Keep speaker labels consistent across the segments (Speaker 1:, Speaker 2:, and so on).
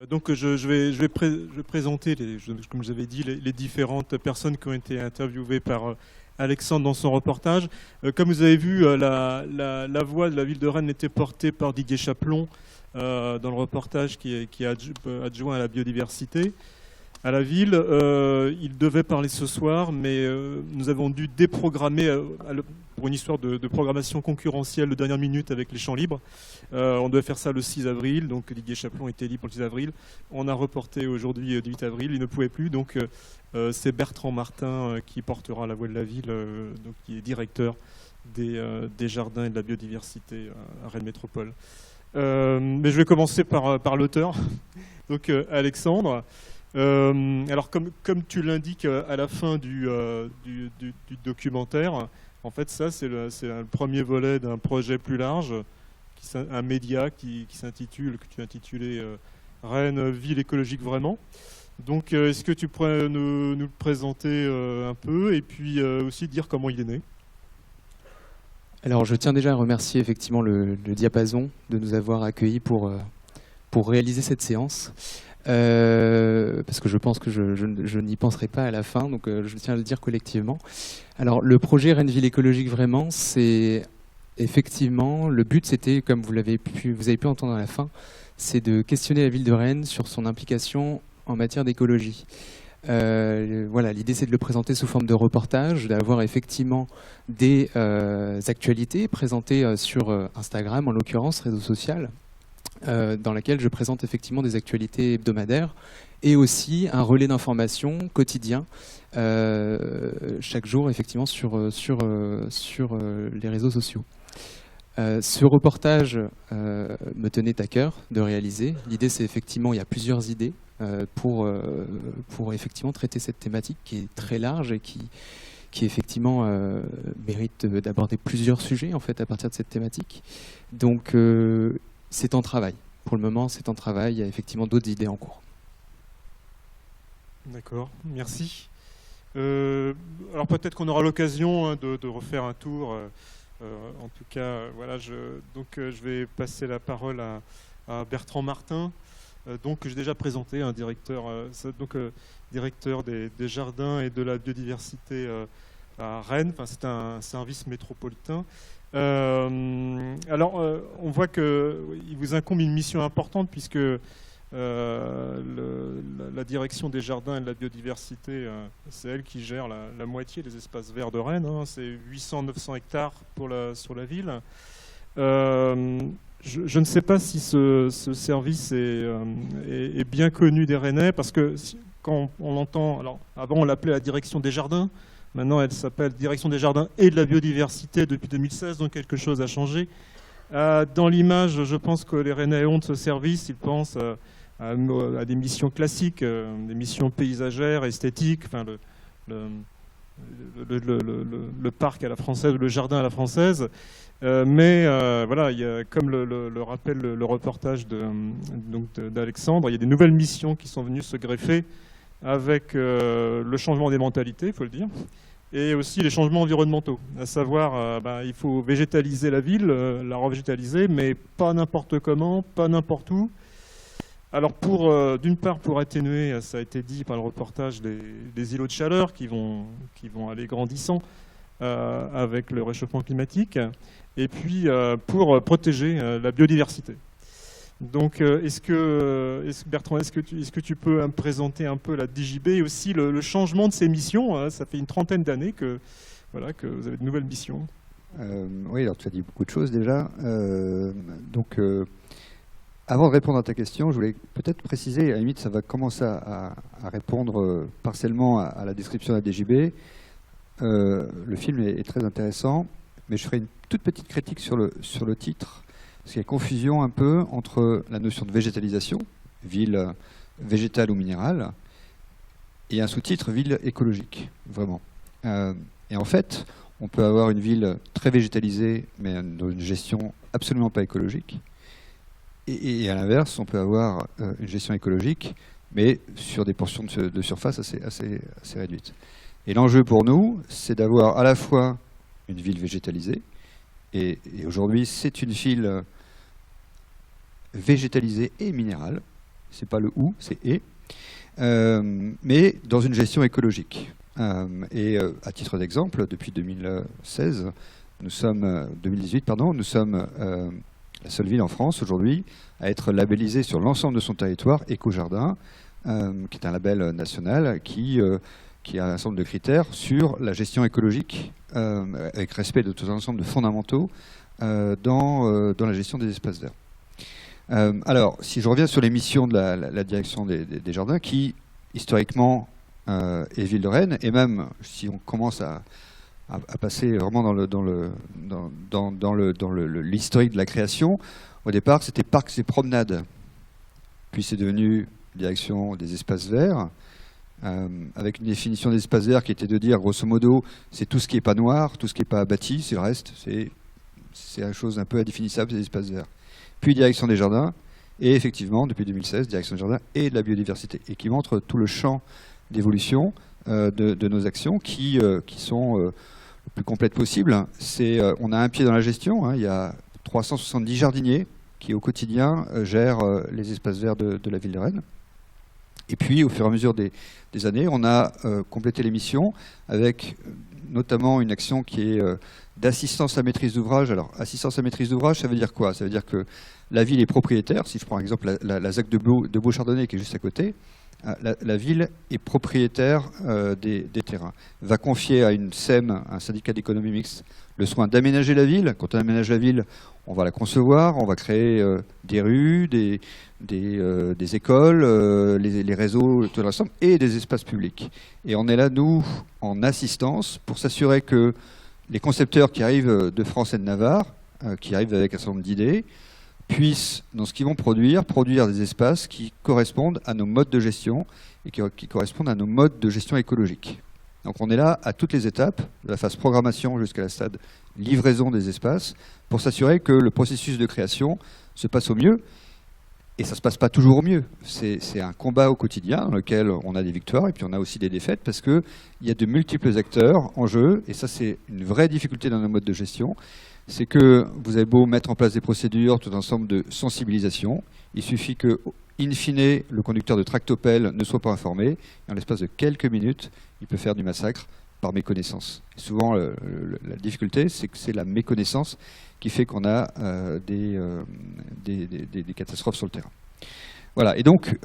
Speaker 1: Donc je vais présenter, comme je vous avais dit, les différentes personnes qui ont été interviewées par Alexandre dans son reportage. Comme vous avez vu, la voix de la ville de Rennes était portée par Didier Chaplon dans le reportage qui est adjoint à la biodiversité à la ville. Il devait parler ce soir, mais nous avons dû déprogrammer pour une histoire de programmation concurrentielle de dernière minute avec les champs libres. On devait faire ça le 6 avril, donc Didier Chaplon était libre pour le 6 avril. On a reporté aujourd'hui le 8 avril, il ne pouvait plus, donc c'est Bertrand Martin qui portera la voix de la ville, donc, qui est directeur des jardins et de la biodiversité à Rennes Métropole. Mais je vais commencer par l'auteur, donc Alexandre. Alors comme tu l'indiques à la fin du documentaire, en fait ça c'est le premier volet d'un projet plus large, un média que tu as intitulé Rennes, ville écologique vraiment. Donc est-ce que tu pourrais nous le présenter un peu et puis aussi dire comment il est né?
Speaker 2: Alors je tiens déjà à remercier effectivement le Diapason de nous avoir accueillis pour réaliser cette séance. Parce que je pense que je n'y penserai pas à la fin, donc je tiens à le dire collectivement. Alors le projet Rennes Ville écologique vraiment, c'est effectivement, le but c'était, comme vous avez pu entendre à la fin, c'est de questionner la ville de Rennes sur son implication en matière d'écologie. Voilà, l'idée c'est de le présenter sous forme de reportage, d'avoir effectivement des actualités présentées sur Instagram, en l'occurrence, réseau social, dans laquelle je présente effectivement des actualités hebdomadaires et aussi un relais d'information quotidien chaque jour effectivement sur les réseaux sociaux. Ce reportage me tenait à cœur de réaliser. L'idée c'est effectivement, il y a plusieurs idées pour effectivement traiter cette thématique qui est très large et qui effectivement mérite d'aborder plusieurs sujets en fait à partir de cette thématique. Donc c'est en travail. Pour le moment, c'est en travail. Il y a effectivement d'autres idées en cours.
Speaker 1: D'accord, merci. Alors peut-être qu'on aura l'occasion de refaire un tour. En tout cas, voilà, je vais passer la parole à Bertrand Martin, donc que j'ai déjà présenté, un directeur, directeur des jardins et de la biodiversité à Rennes. Enfin, c'est un service métropolitain. Alors, on voit qu'il vous incombe une mission importante puisque la direction des jardins et de la biodiversité, c'est elle qui gère la moitié des espaces verts de Rennes. Hein, c'est 800-900 hectares sur la ville. Je ne sais pas si ce service est bien connu des Rennais parce que quand on l'entend, alors avant on l'appelait la direction des jardins. Maintenant, elle s'appelle Direction des jardins et de la biodiversité depuis 2016, donc quelque chose a changé. Dans l'image, je pense que les Rennais ont de ce service. Ils pensent à des missions classiques, des missions paysagères, esthétiques, enfin le parc à la française, le jardin à la française. Mais voilà, comme le rappelle le reportage d'Alexandre, il y a des nouvelles missions qui sont venues se greffer avec le changement des mentalités, il faut le dire, et aussi les changements environnementaux, à savoir il faut végétaliser la ville, la revégétaliser, mais pas n'importe comment, pas n'importe où. Alors d'une part pour atténuer, ça a été dit par le reportage, des îlots de chaleur qui vont aller grandissant avec le réchauffement climatique, et puis pour protéger la biodiversité. Donc, Bertrand, est-ce que tu peux me présenter un peu la DJB et aussi le changement de ses missions, hein? Ça fait une trentaine d'années que vous avez de nouvelles missions.
Speaker 3: Oui, alors tu as dit beaucoup de choses déjà. Avant de répondre à ta question, je voulais peut-être préciser, à la limite ça va commencer à répondre partiellement à la description de la DJB. Le film est très intéressant, mais je ferai une toute petite critique sur le titre. Parce qu'il y a confusion un peu entre la notion de végétalisation, ville végétale ou minérale, et un sous-titre ville écologique, vraiment. Et en fait, on peut avoir une ville très végétalisée, mais dans une gestion absolument pas écologique. Et à l'inverse, on peut avoir une gestion écologique, mais sur des portions de surface assez réduites. Et l'enjeu pour nous, c'est d'avoir à la fois une ville végétalisée, et aujourd'hui, c'est une ville végétalisée et minérale, c'est pas le ou, c'est et, mais dans une gestion écologique. À titre d'exemple, depuis 2018, nous sommes la seule ville en France aujourd'hui à être labellisée sur l'ensemble de son territoire Éco-Jardin, qui est un label national qui a un ensemble de critères sur la gestion écologique, avec respect de tout un ensemble de fondamentaux dans la gestion des espaces verts. Alors, si je reviens sur les missions de la direction des jardins, qui historiquement est Ville de Rennes, et même si on commence à passer vraiment dans l'historique de la création, au départ c'était parcs et promenades, puis c'est devenu direction des espaces verts, avec une définition des espaces verts qui était de dire grosso modo c'est tout ce qui n'est pas noir, tout ce qui n'est pas bâti, c'est le reste, c'est une chose un peu indéfinissable, c'est des espaces verts. Puis direction des jardins, et effectivement depuis 2016 direction des jardins et de la biodiversité, et qui montre tout le champ d'évolution de nos actions qui sont le plus complètes possible. On a un pied dans la gestion, hein, il y a 370 jardiniers qui au quotidien gèrent les espaces verts de la ville de Rennes. Et puis au fur et à mesure des années, on a complété les missions avec notamment une action qui est d'assistance à maîtrise d'ouvrage. Alors assistance à maîtrise d'ouvrage, ça veut dire quoi? Ça veut dire que la ville est propriétaire, si je prends par exemple la ZAC de Beauchardonnay qui est juste à côté, la ville est propriétaire des terrains, va confier à une SEM, un syndicat d'économie mixte, le soin d'aménager la ville. Quand on aménage la ville, on va la concevoir, on va créer des rues, des écoles, les réseaux, tout l'ensemble, et des espaces publics. Et on est là, nous, en assistance, pour s'assurer que les concepteurs qui arrivent de France et de Navarre, qui arrivent avec un certain nombre d'idées, puissent, dans ce qu'ils vont produire des espaces qui correspondent à nos modes de gestion et qui correspondent à nos modes de gestion écologique. Donc on est là à toutes les étapes, de la phase programmation jusqu'à la stade livraison des espaces, pour s'assurer que le processus de création se passe au mieux. Et ça ne se passe pas toujours au mieux. C'est un combat au quotidien dans lequel on a des victoires et puis on a aussi des défaites parce qu'il y a de multiples acteurs en jeu. Et ça, c'est une vraie difficulté dans nos modes de gestion. C'est que vous avez beau mettre en place des procédures, tout un ensemble de sensibilisation, il suffit que, in fine, le conducteur de tractopelle ne soit pas informé, et en l'espace de quelques minutes, il peut faire du massacre par méconnaissance. Et souvent, la difficulté, c'est que c'est la méconnaissance qui fait qu'on a des catastrophes sur le terrain. Voilà, et donc,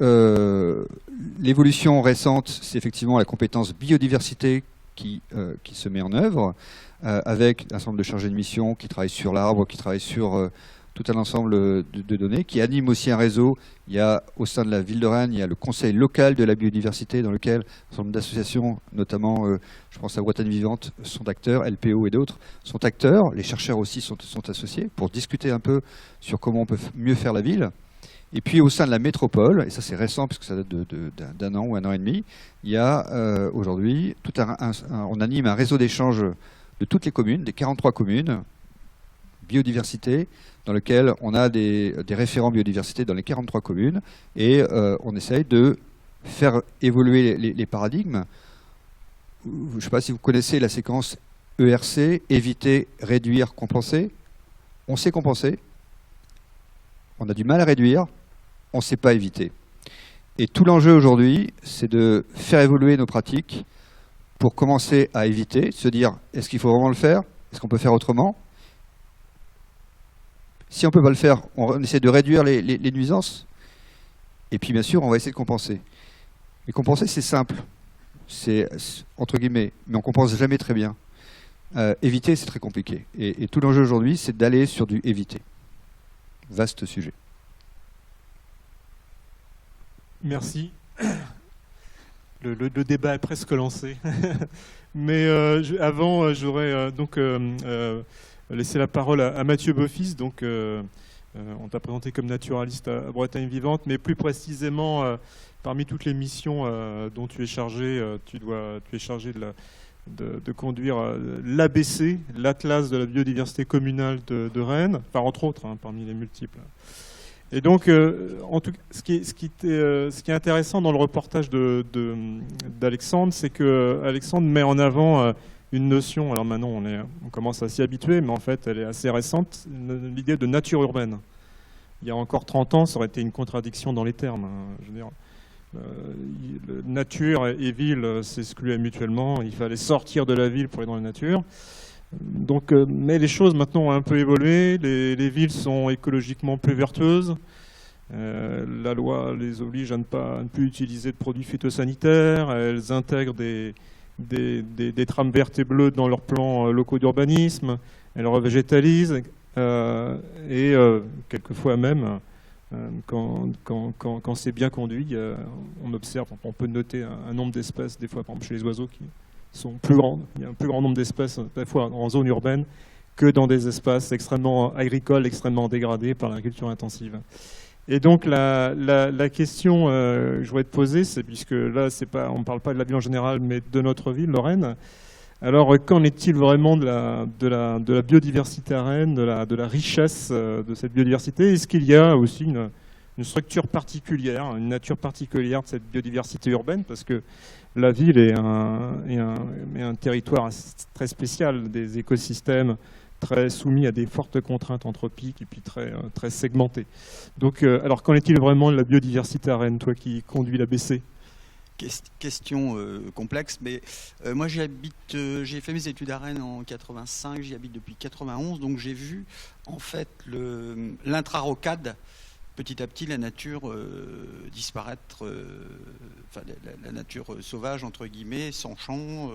Speaker 3: l'évolution récente, c'est effectivement la compétence biodiversité qui se met en œuvre, avec un certain nombre de chargés de mission qui travaillent sur l'arbre, qui travaillent sur tout un ensemble de données, qui animent aussi un réseau. Il y a, au sein de la ville de Rennes, il y a le conseil local de la biodiversité, dans lequel un certain nombre d'associations, notamment, je pense à Bretagne Vivante, sont acteurs, LPO et d'autres, sont acteurs. Les chercheurs aussi sont associés pour discuter un peu sur comment on peut mieux faire la ville. Et puis au sein de la métropole, et ça c'est récent puisque ça date d'un an ou un an et demi, il y a aujourd'hui, on anime un réseau d'échange de toutes les communes, des 43 communes, biodiversité, dans lequel on a des référents biodiversité dans les 43 communes, et on essaye de faire évoluer les paradigmes. Je ne sais pas si vous connaissez la séquence ERC, éviter, réduire, compenser. On sait compenser, on a du mal à réduire, on ne sait pas éviter. Et tout l'enjeu aujourd'hui, c'est de faire évoluer nos pratiques pour commencer à éviter, se dire, est-ce qu'il faut vraiment le faire? Est-ce qu'on peut faire autrement? Si on ne peut pas le faire, on essaie de réduire les nuisances. Et puis bien sûr, on va essayer de compenser. Et compenser, c'est simple. C'est entre guillemets, mais on ne compense jamais très bien. Éviter, c'est très compliqué. Et tout l'enjeu aujourd'hui, c'est d'aller sur du éviter. Vaste sujet.
Speaker 1: Merci. Le débat est presque lancé. Mais avant, j'aurais donc laissé la parole à Mathieu Beaufils. Donc, on t'a présenté comme naturaliste à Bretagne Vivante, mais plus précisément, parmi toutes les missions dont tu es chargé, tu es chargé de conduire l'ABC, l'Atlas de la biodiversité communale de Rennes, enfin entre autres, hein, parmi les multiples. Et donc, en tout cas, ce qui est intéressant dans le reportage d'Alexandre, c'est que Alexandre met en avant une notion, alors maintenant on commence à s'y habituer, mais en fait elle est assez récente, l'idée de nature urbaine. il y a encore 30 ans, ça aurait été une contradiction dans les termes. Je veux dire, nature et ville s'excluaient mutuellement. Il fallait sortir de la ville pour aller dans la nature. Donc, mais les choses maintenant ont un peu évolué. Les villes sont écologiquement plus vertueuses. La loi les oblige à ne plus utiliser de produits phytosanitaires. Elles intègrent des trames vertes et bleues dans leurs plans locaux d'urbanisme. Elles revégétalisent. Et quelquefois même, quand c'est bien conduit, on observe, on peut noter un nombre d'espèces, des fois par exemple chez les oiseaux, qui sont plus grandes. Il y a un plus grand nombre d'espèces, parfois en zone urbaine, que dans des espaces extrêmement agricoles, extrêmement dégradés par l'agriculture intensive. Et donc la question que je voudrais te poser, c'est, puisque là on ne parle pas de la ville en général, mais de notre ville, Lorraine. Alors qu'en est-il vraiment de la biodiversité à Rennes, de la richesse de cette biodiversité? Est-ce qu'il y a aussi une structure particulière, une nature particulière de cette biodiversité urbaine? Parce que la ville est un territoire très spécial, des écosystèmes très soumis à des fortes contraintes anthropiques et puis très segmentés. Donc, alors qu'en est-il vraiment de la biodiversité à Rennes, toi qui conduis l'ABC?
Speaker 4: Question complexe, mais moi j'ai fait mes études à Rennes en 85, j'y habite depuis 91, donc j'ai vu en fait l'intrarocade, petit à petit la nature disparaître, la nature sauvage entre guillemets, sans champs.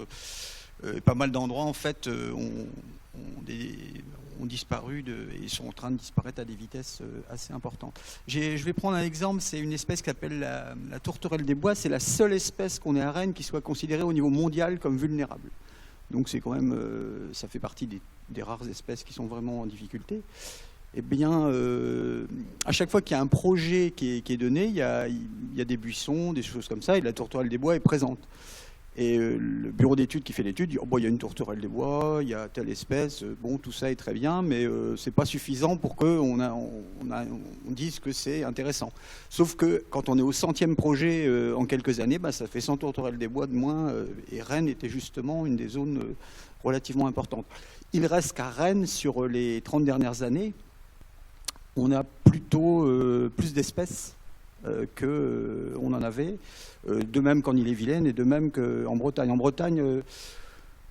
Speaker 4: Pas mal d'endroits en fait ont disparu et sont en train de disparaître à des vitesses assez importantes. Je vais prendre un exemple, c'est une espèce qui s'appelle la tourterelle des bois. C'est la seule espèce qu'on ait à Rennes qui soit considérée au niveau mondial comme vulnérable. Donc c'est quand même, ça fait partie des rares espèces qui sont vraiment en difficulté. Eh bien, à chaque fois qu'il y a un projet qui est donné, il y a des buissons, des choses comme ça, et la tourterelle des bois est présente. Et le bureau d'études qui fait l'étude dit il y a une tourterelle des bois, il y a telle espèce, bon, tout ça est très bien, mais c'est pas suffisant pour qu'on dise que c'est intéressant. Sauf que quand on est au 100e projet en quelques années, ça fait 100 tourterelles des bois de moins, et Rennes était justement une des zones relativement importantes. Il reste qu'à Rennes, sur les 30 dernières années, on a plutôt plus d'espèces qu'on en avait, de même qu'en Ille-et-Vilaine et de même qu'en Bretagne. En Bretagne,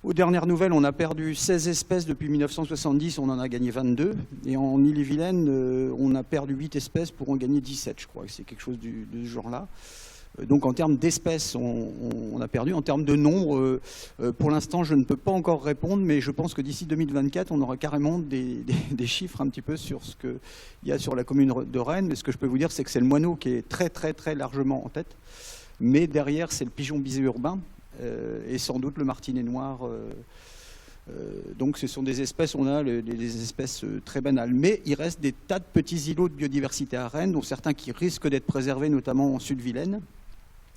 Speaker 4: aux dernières nouvelles, on a perdu 16 espèces depuis 1970, on en a gagné 22. Et en Ille-et-Vilaine, on a perdu 8 espèces pour en gagner 17, je crois. C'est quelque chose de ce genre-là. Donc en termes d'espèces, on a perdu. En termes de nombre, pour l'instant, je ne peux pas encore répondre, mais je pense que d'ici 2024, on aura carrément des chiffres un petit peu sur ce qu'il y a sur la commune de Rennes. Mais ce que je peux vous dire, c'est que c'est le moineau qui est très, très, très largement en tête. Mais derrière, c'est le pigeon bisé urbain et sans doute le martinet noir. Donc ce sont des espèces, on a des espèces très banales. Mais il reste des tas de petits îlots de biodiversité à Rennes, dont certains qui risquent d'être préservés, notamment en Sud-Vilaine.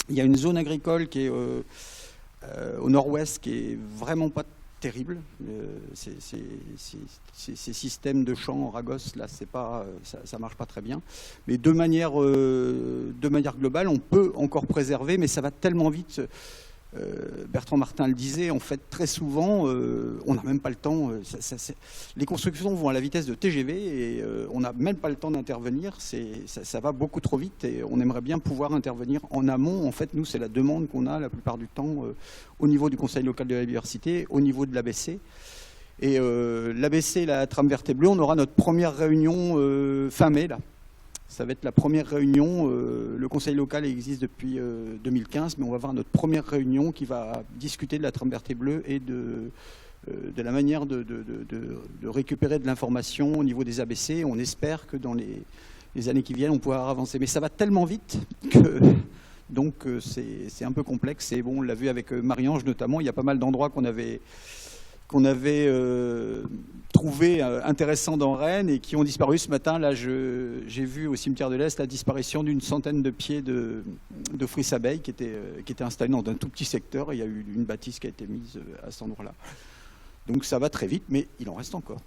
Speaker 4: Il y a une zone agricole qui est au nord-ouest qui est vraiment pas terrible. Ces systèmes de champs en ragos, là, ça marche pas très bien. Mais de manière globale, on peut encore préserver, mais ça va tellement vite. Bertrand Martin le disait, en fait, très souvent, on n'a même pas le temps. Les constructions vont à la vitesse de TGV et on n'a même pas le temps d'intervenir. Ça va beaucoup trop vite et on aimerait bien pouvoir intervenir en amont. En fait, nous, c'est la demande qu'on a la plupart du temps au niveau du Conseil local de la biodiversité, au niveau de l'ABC. Et l'ABC, la trame verte et bleue, on aura notre première réunion fin mai, là. Ça va être la première réunion. Le conseil local existe depuis 2015, mais on va avoir notre première réunion qui va discuter de la trame verte et bleue et de la manière de récupérer de l'information au niveau des ABC. On espère que dans les années qui viennent, on pourra avancer. Mais ça va tellement vite que donc c'est un peu complexe. Et bon, on l'a vu avec Marie-Ange notamment, il y a pas mal d'endroits qu'on avait trouvé intéressants dans Rennes et qui ont disparu. Ce matin, là, j'ai vu au cimetière de l'Est la disparition d'une centaine de pieds de frisses abeilles qui étaient installés dans un tout petit secteur. Et il y a eu une bâtisse qui a été mise à cet endroit-là. Donc ça va très vite, mais il en reste encore.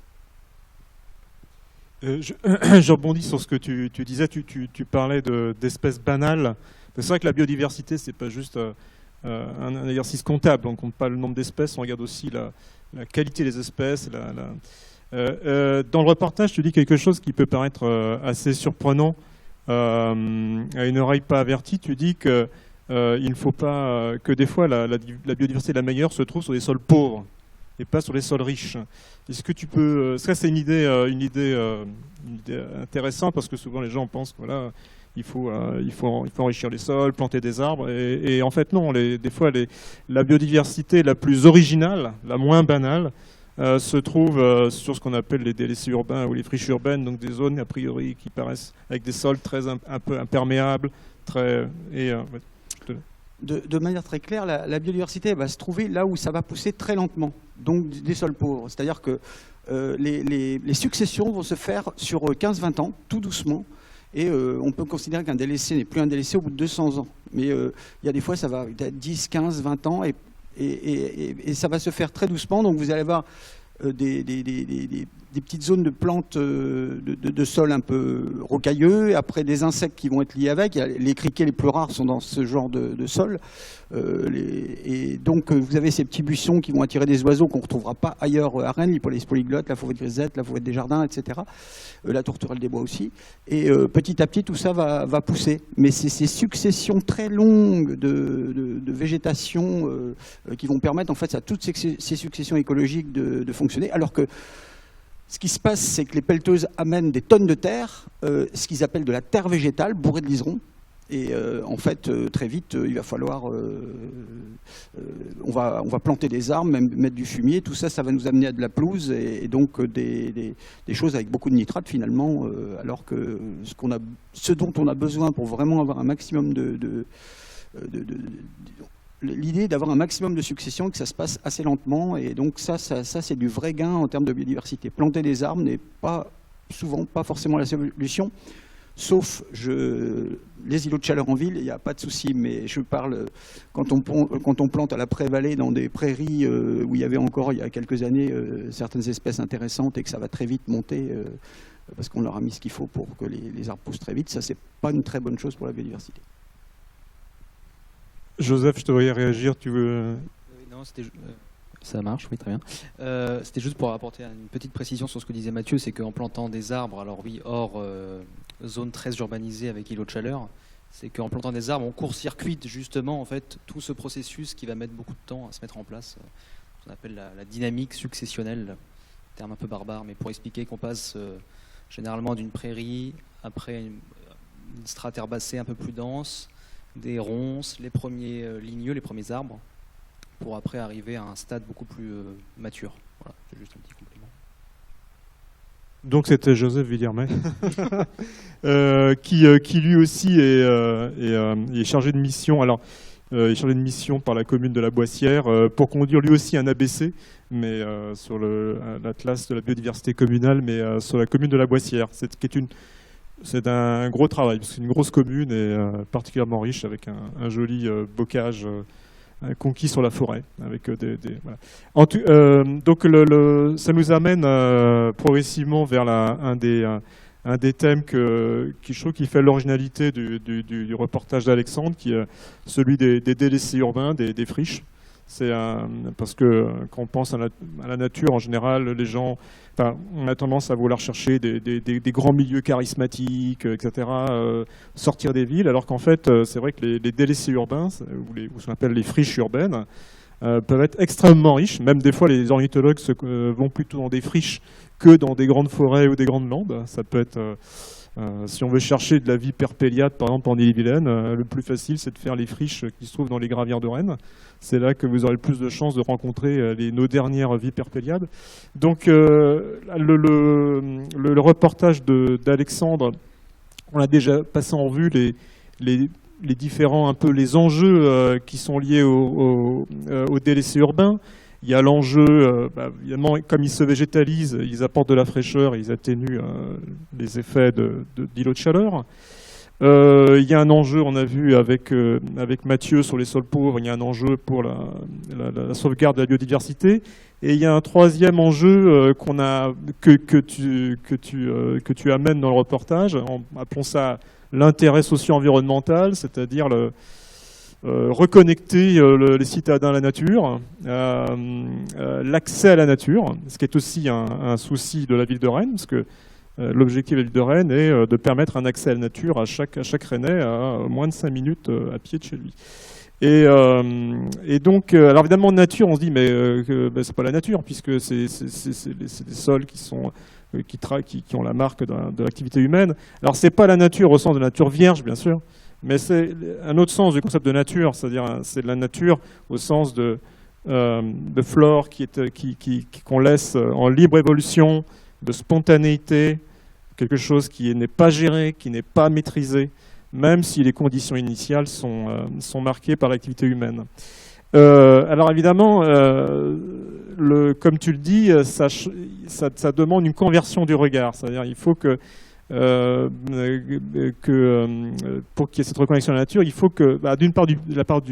Speaker 1: Je rebondis sur ce que tu disais. Tu parlais d'espèces banales. C'est vrai que la biodiversité, c'est pas juste un exercice comptable. On ne compte pas le nombre d'espèces, on regarde aussi la qualité des espèces. Dans le reportage, tu dis quelque chose qui peut paraître assez surprenant à une oreille pas avertie. Tu dis que il ne faut pas que des fois la biodiversité la meilleure se trouve sur des sols pauvres et pas sur les sols riches. Est-ce que tu peux... Ça, c'est une idée intéressante parce que souvent les gens pensent que voilà, il faut enrichir les sols, planter des arbres. Et en fait, non. Des fois, la biodiversité la plus originale, la moins banale, se trouve sur ce qu'on appelle les délaissés urbains ou les friches urbaines, donc des zones a priori qui paraissent avec des sols très un peu imperméables.
Speaker 4: De manière très claire, la biodiversité va se trouver là où ça va pousser très lentement, donc des sols pauvres. C'est-à-dire que les successions vont se faire sur 15-20 ans, tout doucement, et on peut considérer qu'un délaissé n'est plus un délaissé au bout de 200 ans. Mais il y a des fois, ça va être 10, 15, 20 ans, et ça va se faire très doucement, donc vous allez avoir des petites zones de plantes de sol un peu rocailleux, et après des insectes qui vont être liés avec. Les criquets les plus rares sont dans ce genre de sol. Et donc vous avez ces petits buissons qui vont attirer des oiseaux qu'on ne retrouvera pas ailleurs à Rennes, les polyglottes, la fauvette grisette, la fauvette des jardins, etc. La tourterelle des bois aussi. Et petit à petit, tout ça va pousser. Mais c'est ces successions très longues de végétation qui vont permettre en fait à toutes ces successions écologiques de fonctionner. Alors que ce qui se passe, c'est que les pelleteuses amènent des tonnes de terre, ce qu'ils appellent de la terre végétale, bourrée de liserons. Et en fait, très vite, il va falloir... on va planter des arbres, même mettre du fumier. Tout ça, ça va nous amener à de la pelouse et donc des choses avec beaucoup de nitrate finalement, alors que ce dont on a besoin pour vraiment avoir un maximum l'idée d'avoir un maximum de succession et que ça se passe assez lentement. Et donc ça c'est du vrai gain en termes de biodiversité. Planter des arbres n'est souvent pas forcément la solution. Sauf les îlots de chaleur en ville, il n'y a pas de souci, mais je parle quand on plante à la pré-vallée dans des prairies où il y avait encore il y a quelques années certaines espèces intéressantes et que ça va très vite monter parce qu'on leur a mis ce qu'il faut pour que les arbres poussent très vite, ça c'est pas une très bonne chose pour la biodiversité.
Speaker 1: Joseph, je te voyais réagir, tu veux...
Speaker 5: Non, ça marche, oui, très bien. C'était juste pour apporter une petite précision sur ce que disait Mathieu, c'est qu'en plantant des arbres, alors oui, hors zone très urbanisée avec îlots de chaleur, c'est qu'en plantant des arbres, on court-circuite justement en fait tout ce processus qui va mettre beaucoup de temps à se mettre en place, ce qu'on appelle la dynamique successionnelle, terme un peu barbare, mais pour expliquer qu'on passe généralement d'une prairie, après une strate herbacée un peu plus dense, des ronces, les premiers ligneux, les premiers arbres, pour après arriver à un stade beaucoup plus mature. Voilà, c'est juste un petit compliment.
Speaker 1: Donc c'était Joseph Villermet, qui lui aussi est chargé de mission. Alors, il est chargé de mission par la commune de la Boissière pour conduire lui aussi un ABC, mais sur l'Atlas de la biodiversité communale, mais sur la commune de la Boissière. C'est un gros travail, parce que c'est une grosse commune et particulièrement riche, avec un joli bocage conquis sur la forêt. Avec voilà. Donc ça nous amène progressivement vers un des thèmes qui je trouve qui fait l'originalité du reportage d'Alexandre, qui est celui des délaissés urbains, des friches. Parce que quand on pense à la nature, en général, les gens, on a tendance à vouloir chercher des grands milieux charismatiques, etc., sortir des villes, alors qu'en fait, c'est vrai que les délaissés urbains, ou ce qu'on appelle les friches urbaines, peuvent être extrêmement riches. Même des fois, les ornithologues vont plutôt dans des friches que dans des grandes forêts ou des grandes landes. Ça peut être... si on veut chercher de la vipère péliade, par exemple en Ille-et-Vilaine, le plus facile, c'est de faire les friches qui se trouvent dans les gravières de Rennes. C'est là que vous aurez le plus de chances de rencontrer nos dernières vipères péliades. Donc, le reportage d'Alexandre, on a déjà passé en revue les différents un peu les enjeux qui sont liés aux délaissés urbains. Il y a l'enjeu, évidemment, comme ils se végétalisent, ils apportent de la fraîcheur, ils atténuent les effets d'îlots de chaleur. Il y a un enjeu, on a vu avec Mathieu sur les sols pauvres, il y a un enjeu pour la sauvegarde de la biodiversité. Et il y a un troisième enjeu que tu amènes dans le reportage, appelons ça l'intérêt socio-environnemental, c'est-à-dire reconnecter les citadins à la nature, l'accès à la nature, ce qui est aussi un souci de la ville de Rennes, parce que l'objectif de la ville de Rennes est de permettre un accès à la nature à chaque Rennais à moins de 5 minutes à pied de chez lui. Et donc, alors évidemment, nature, on se dit, mais c'est pas la nature, puisque c'est des sols qui sont qui ont la marque de l'activité humaine. Alors, c'est pas la nature au sens de nature vierge, bien sûr, mais c'est un autre sens du concept de nature, c'est-à-dire c'est de la nature au sens de flore qu'on laisse en libre évolution, de spontanéité, quelque chose qui n'est pas géré, qui n'est pas maîtrisé, même si les conditions initiales sont marquées par l'activité humaine. Alors évidemment, comme tu le dis, ça demande une conversion du regard. C'est-à-dire il faut que pour qu'il y ait cette reconnexion à la nature, il faut que, d'une part, de la part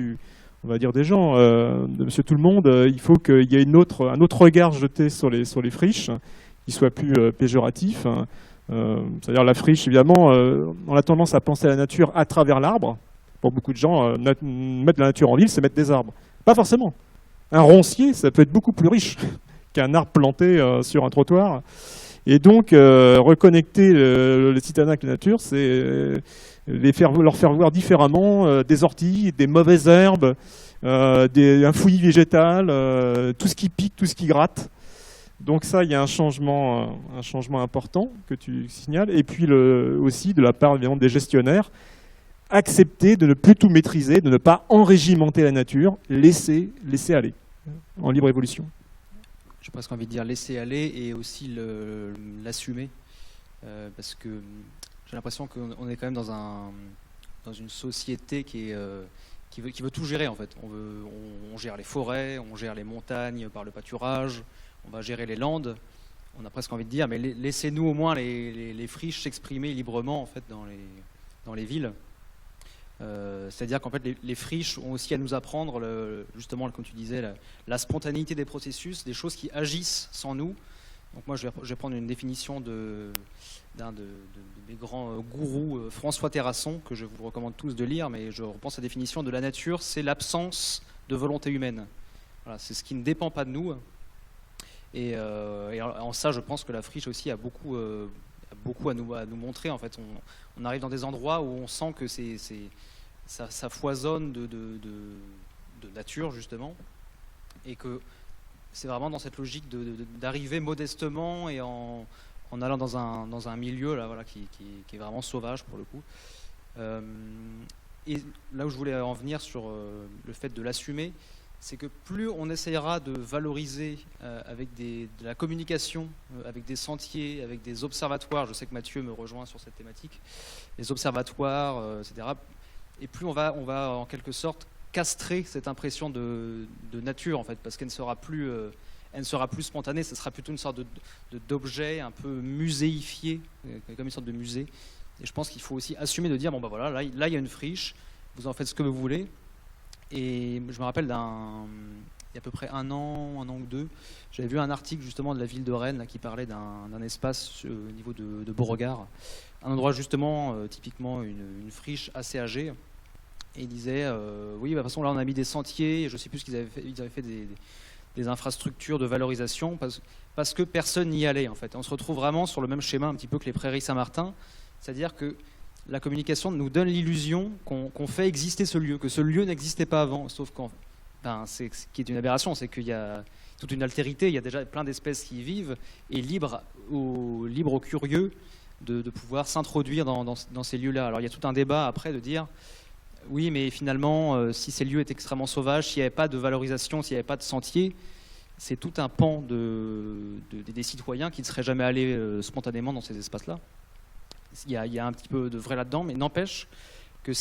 Speaker 1: on va dire des gens, de Monsieur Tout le Monde, il faut qu'il y ait un autre regard jeté sur les friches, qui soit plus péjoratif. C'est-à-dire la friche, évidemment, on a tendance à penser à la nature à travers l'arbre. Pour beaucoup de gens, mettre la nature en ville, c'est mettre des arbres. Pas forcément. Un roncier, ça peut être beaucoup plus riche qu'un arbre planté sur un trottoir. Et donc, reconnecter les citadins avec la nature, c'est leur faire voir différemment des orties, des mauvaises herbes, un fouillis végétal, tout ce qui pique, tout ce qui gratte. Donc ça, il y a un changement important que tu signales. Et puis aussi, de la part évidemment, des gestionnaires, accepter de ne plus tout maîtriser, de ne pas enrégimenter la nature, laisser aller en libre évolution.
Speaker 5: J'ai presque envie de dire laisser aller et aussi l'assumer. Parce que j'ai l'impression qu'on est quand même dans une société qui veut tout gérer en fait. On gère les forêts, on gère les montagnes par le pâturage, on va gérer les landes. On a presque envie de dire, mais laissez-nous au moins les friches s'exprimer librement en fait dans les villes. C'est-à-dire qu'en fait, les friches ont aussi à nous apprendre, justement, comme tu disais, la spontanéité des processus, des choses qui agissent sans nous. Donc moi, je vais prendre une définition d'un de mes grands gourous, François Terrasson, que je vous recommande tous de lire, mais je reprends sa définition de la nature, c'est l'absence de volonté humaine. Voilà, c'est ce qui ne dépend pas de nous. Et en ça, je pense que la friche aussi a beaucoup à nous montrer. En fait, on arrive dans des endroits où on sent que ça foisonne de nature, justement, et que c'est vraiment dans cette logique d'arriver modestement et en allant dans un milieu là, voilà, qui est vraiment sauvage pour le coup. Et là où je voulais en venir sur le fait de l'assumer, c'est que plus on essayera de valoriser avec de la communication, avec des sentiers, avec des observatoires, je sais que Mathieu me rejoint sur cette thématique, les observatoires, etc., et plus on va en quelque sorte castrer cette impression de nature, en fait, parce qu'elle ne sera plus spontanée, ce sera plutôt une sorte d'objet un peu muséifié, comme une sorte de musée. Et je pense qu'il faut aussi assumer de dire, bon ben voilà, là il y a une friche, vous en faites ce que vous voulez. Et je me rappelle il y a à peu près un an ou deux, j'avais vu un article justement de la ville de Rennes là, qui parlait d'un espace au niveau de Beauregard, un endroit justement typiquement une friche assez âgée. Et il disait, oui, de toute façon là on a mis des sentiers, et je ne sais plus ce qu'ils avaient fait, ils avaient fait des infrastructures de valorisation parce que personne n'y allait en fait. Et on se retrouve vraiment sur le même schéma un petit peu que les Prairies Saint-Martin, c'est-à-dire que la communication nous donne l'illusion qu'on fait exister ce lieu, que ce lieu n'existait pas avant, sauf ce qui est une aberration, c'est qu'il y a toute une altérité, il y a déjà plein d'espèces qui y vivent, et libre aux curieux de pouvoir s'introduire dans ces lieux-là. Alors il y a tout un débat après de dire, oui, mais finalement, si ces lieux étaient extrêmement sauvages, s'il n'y avait pas de valorisation, s'il n'y avait pas de sentier, c'est tout un pan des citoyens qui ne seraient jamais allés spontanément dans ces espaces-là. Il y a un petit peu de vrai là-dedans, mais n'empêche que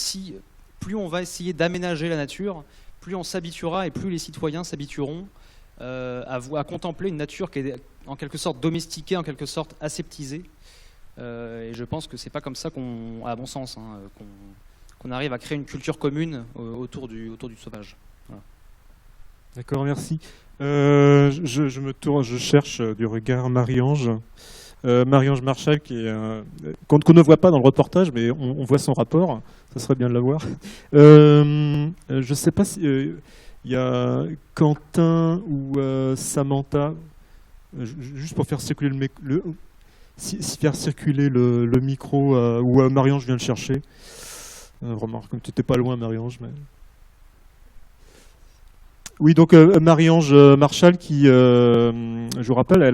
Speaker 5: plus on va essayer d'aménager la nature, plus on s'habituera et plus les citoyens s'habitueront à contempler une nature qui est en quelque sorte domestiquée, en quelque sorte aseptisée. Et je pense que c'est pas comme ça à mon sens, qu'on arrive à créer une culture commune autour du sauvage. Voilà.
Speaker 1: D'accord, merci. Je cherche du regard Marie-Ange. Marie-Ange Marchal, qu'on ne voit pas dans le reportage, mais on voit son rapport, ça serait bien de la voir. Je ne sais pas si il y a Quentin ou Samantha, juste pour faire circuler faire circuler le micro, où Marie-Ange vient le chercher. Remarque, tu n'étais pas loin, Marie-Ange. Mais... Oui, donc Marie-Ange Marchal, qui, je vous rappelle,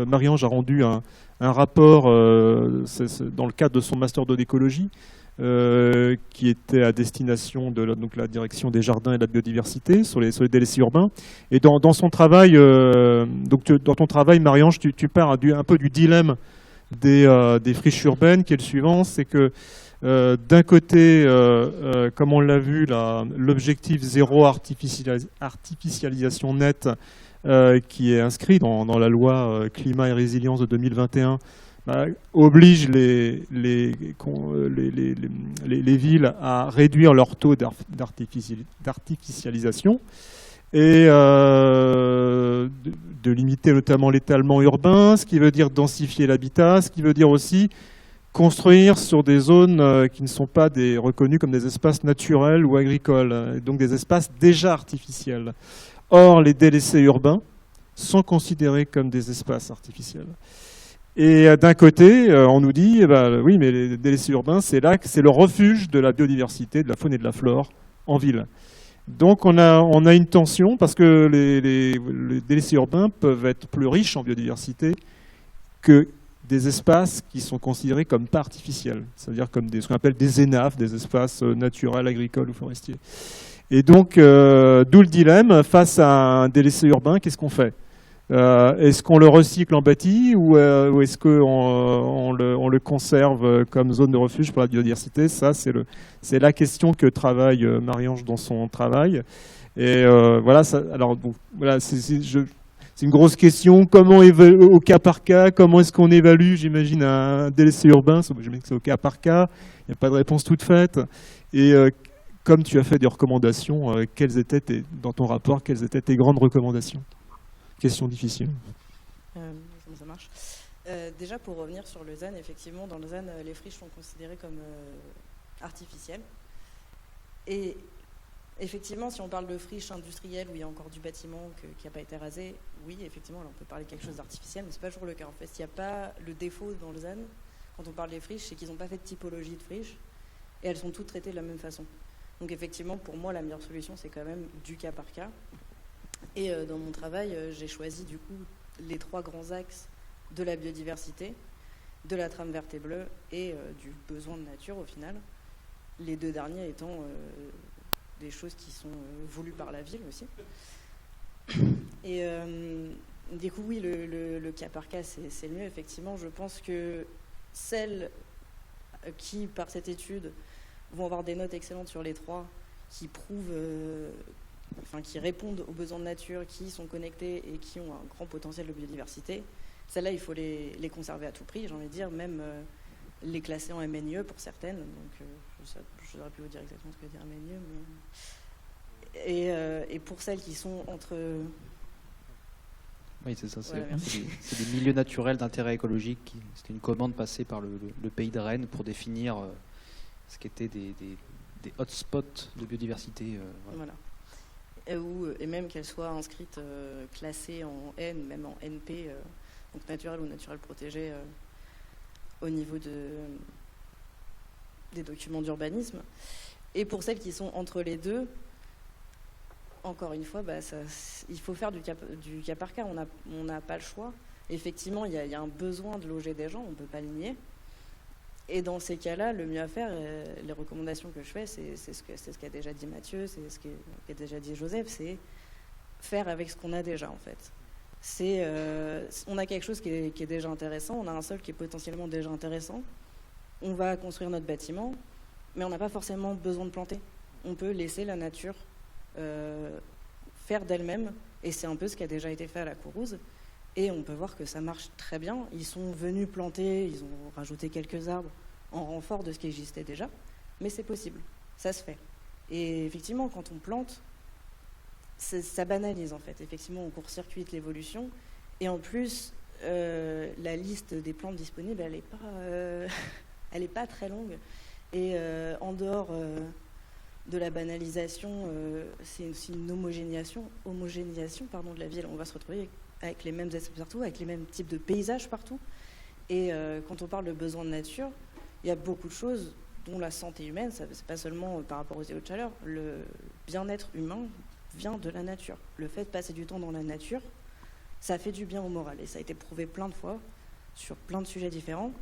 Speaker 1: Marie-Ange a rendu un rapport dans le cadre de son master d'eau d'écologie, qui était à destination de la direction des jardins et de la biodiversité sur les délaissés urbains. Et dans son travail, dans ton travail, Marie-Ange, tu pars un peu du dilemme des friches urbaines, qui est le suivant, c'est que d'un côté, comme on l'a vu, l'objectif zéro artificialisation nette qui est inscrit dans la loi climat et résilience de 2021 oblige les villes à réduire leur taux d'artificialisation et de limiter notamment l'étalement urbain, ce qui veut dire densifier l'habitat, ce qui veut dire aussi construire sur des zones qui ne sont pas reconnues comme des espaces naturels ou agricoles, donc des espaces déjà artificiels. Or, les délaissés urbains sont considérés comme des espaces artificiels. Et d'un côté, on nous dit, oui, mais les délaissés urbains, c'est le refuge de la biodiversité, de la faune et de la flore en ville. Donc on a une tension parce que les délaissés urbains peuvent être plus riches en biodiversité que des espaces qui sont considérés comme pas artificiels, c'est-à-dire comme ce qu'on appelle des ENAF, des espaces naturels, agricoles ou forestiers. Et donc, d'où le dilemme, face à un délaissé urbain, qu'est-ce qu'on fait ? Est-ce qu'on le recycle en bâti ou est-ce qu'on le conserve comme zone de refuge pour la biodiversité ? Ça, c'est la question que travaille Marie-Ange dans son travail. Et voilà, c'est une grosse question. Comment au cas par cas, comment est-ce qu'on évalue, j'imagine, un délaissé urbain ? J'imagine que c'est au cas par cas. Il n'y a pas de réponse toute faite. Et comme tu as fait des recommandations, dans ton rapport, quelles étaient tes grandes recommandations ? Question difficile.
Speaker 6: Comment ça marche ? Déjà, pour revenir sur le ZAN, effectivement, dans le ZAN, les friches sont considérées comme artificielles. Et effectivement, si on parle de friches industrielles où il y a encore du bâtiment qui n'a pas été rasé, oui, effectivement, là, on peut parler de quelque chose d'artificiel, mais ce n'est pas toujours le cas. En fait, il n'y a pas le défaut dans le ZAN, quand on parle des friches, c'est qu'ils n'ont pas fait de typologie de friches, et elles sont toutes traitées de la même façon. Donc effectivement, pour moi, la meilleure solution, c'est quand même du cas par cas. Et dans mon travail, j'ai choisi du coup les 3 grands axes de la biodiversité, de la trame verte et bleue et du besoin de nature au final. Les 2 derniers étant des choses qui sont voulues par la ville aussi. Et du coup, oui, le cas par cas, c'est le mieux. Effectivement, je pense que celles qui, par cette étude, vont avoir des notes excellentes sur les 3, qui prouvent... qui répondent aux besoins de nature, qui sont connectés et qui ont un grand potentiel de biodiversité. Celles-là, il faut les conserver à tout prix, j'ai envie de dire, même les classer en MNIE pour certaines. Donc, je n'aurais pu vous dire exactement ce que veut dire MNIE. Mais... Et pour celles qui sont entre...
Speaker 5: Oui, c'est ça.
Speaker 6: Voilà,
Speaker 5: c'est des milieux naturels d'intérêt écologique. C'était une commande passée par le pays de Rennes pour définir ce qu'étaient des hotspots de biodiversité.
Speaker 6: Voilà. Et même qu'elles soient inscrites, classées en N, même en NP, donc naturel ou naturel protégé, au niveau des documents d'urbanisme. Et pour celles qui sont entre les deux, encore une fois, il faut faire du cas par cas, on n'a pas le choix. Effectivement, il y a un besoin de loger des gens, on ne peut pas le nier. Et dans ces cas-là, le mieux à faire, les recommandations que je fais, c'est ce qu'a déjà dit Mathieu, c'est ce qu'a déjà dit Joseph, c'est faire avec ce qu'on a déjà en fait. On a quelque chose qui est déjà intéressant, on a un sol qui est potentiellement déjà intéressant, on va construire notre bâtiment, mais on n'a pas forcément besoin de planter. On peut laisser la nature faire d'elle-même, et c'est un peu ce qui a déjà été fait à la Courrouze. Et on peut voir que ça marche très bien. Ils sont venus planter, ils ont rajouté quelques arbres en renfort de ce qui existait déjà. Mais c'est possible, ça se fait. Et effectivement, quand on plante, ça banalise en fait. Effectivement, on court-circuite l'évolution. Et en plus, la liste des plantes disponibles, elle n'est pas très longue. Et en dehors de la banalisation, c'est aussi une homogénéisation de la ville. On va se retrouver avec les mêmes espèces partout, avec les mêmes types de paysages partout. Et quand on parle de besoin de nature, il y a beaucoup de choses dont la santé humaine, c'est pas seulement par rapport aux îlots de chaleur, le bien-être humain vient de la nature. Le fait de passer du temps dans la nature, ça fait du bien au moral. Et ça a été prouvé plein de fois sur plein de sujets différents.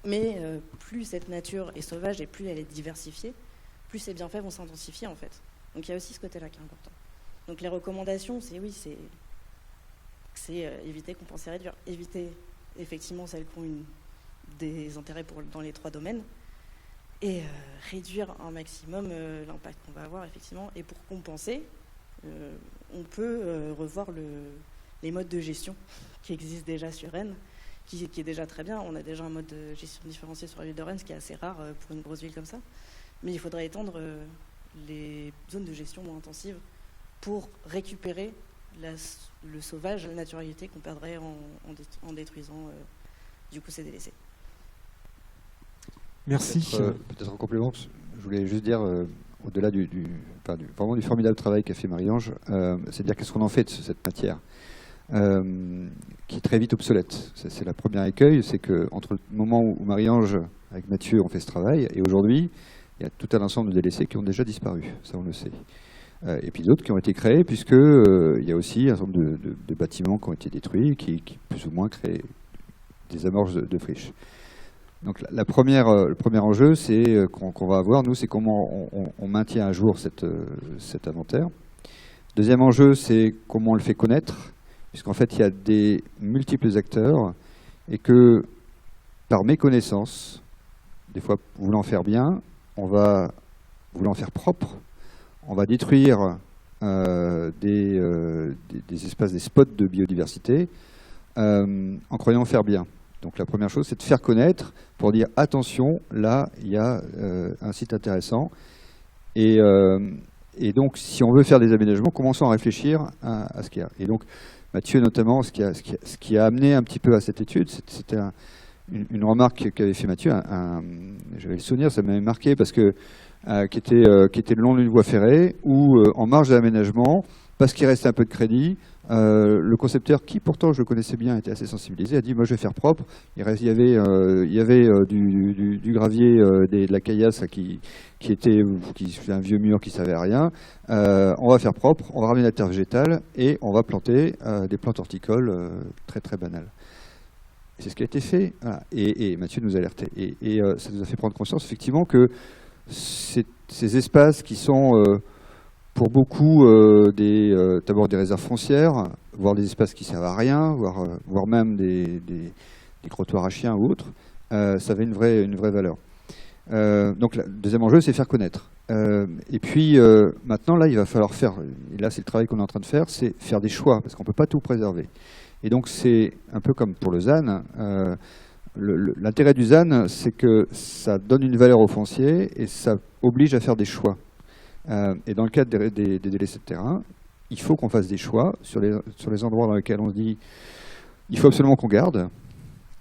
Speaker 6: Mais plus cette nature est sauvage et plus elle est diversifiée, plus ses bienfaits vont s'intensifier en fait. Donc il y a aussi ce côté-là qui est important. Donc les recommandations, c'est éviter, compenser, réduire. Éviter effectivement celles qui ont des intérêts dans les 3 domaines et réduire un maximum l'impact qu'on va avoir effectivement. Et pour compenser, on peut revoir les modes de gestion qui existent déjà sur Rennes, qui est déjà très bien. On a déjà un mode de gestion différencié sur la ville de Rennes, ce qui est assez rare pour une grosse ville comme ça. Mais il faudrait étendre les zones de gestion moins intensives pour récupérer le sauvage, la naturalité qu'on perdrait en détruisant du coup ces délaissés.
Speaker 1: Merci.
Speaker 3: Peut-être en complément, je voulais juste dire, au-delà vraiment du formidable travail qu'a fait Marie-Ange, c'est de dire qu'est-ce qu'on en fait de cette matière qui est très vite obsolète. C'est la première écueil, c'est qu'entre le moment où Marie-Ange, avec Mathieu, ont fait ce travail, et aujourd'hui, il y a tout un ensemble de délaissés qui ont déjà disparu, ça on le sait. Et puis d'autres qui ont été créés, puisqu'il y a aussi un certain nombre de bâtiments qui ont été détruits, qui plus ou moins créent des amorces de friches. Donc le premier enjeu qu'on va avoir, nous, c'est comment on maintient à jour cet inventaire. Deuxième enjeu, c'est comment on le fait connaître, puisqu'en fait, il y a des multiples acteurs, et que par méconnaissance, des fois voulant faire bien, on va voulant faire propre, on va détruire des espaces, des spots de biodiversité, en croyant faire bien. Donc la première chose, c'est de faire connaître pour dire attention, là, il y a un site intéressant. Et donc, si on veut faire des aménagements, commençons à réfléchir à ce qu'il y a. Et donc, Mathieu, notamment, ce qui a amené un petit peu à cette étude, c'était une remarque qu'avait fait Mathieu. J'avais le souvenir, ça m'avait marqué, parce que qui était le long d'une voie ferrée, où en marge de l'aménagement, parce qu'il restait un peu de crédit, le concepteur, qui pourtant je le connaissais bien, était assez sensibilisé, a dit moi je vais faire propre. Il y avait du gravier, de la caillasse qui était un vieux mur qui ne savait rien. On va faire propre, on va ramener la terre végétale et on va planter des plantes horticoles très très banales. C'est ce qui a été fait. Voilà. Et Mathieu nous a alerté. Et ça nous a fait prendre conscience effectivement que ces espaces qui sont pour beaucoup d'abord des réserves foncières, voire des espaces qui ne servent à rien, voire même des trottoirs à chiens ou autres, ça avait une vraie valeur. Donc le deuxième enjeu, c'est faire connaître. Et puis maintenant, là, il va falloir faire, et là c'est le travail qu'on est en train de faire, c'est faire des choix, parce qu'on ne peut pas tout préserver. Et donc c'est un peu comme pour le ZAN. L'intérêt du ZAN, c'est que ça donne une valeur au foncier et ça oblige à faire des choix. Et dans le cadre des délaissés de terrain, il faut qu'on fasse des choix sur les endroits dans lesquels on se dit il faut absolument qu'on garde,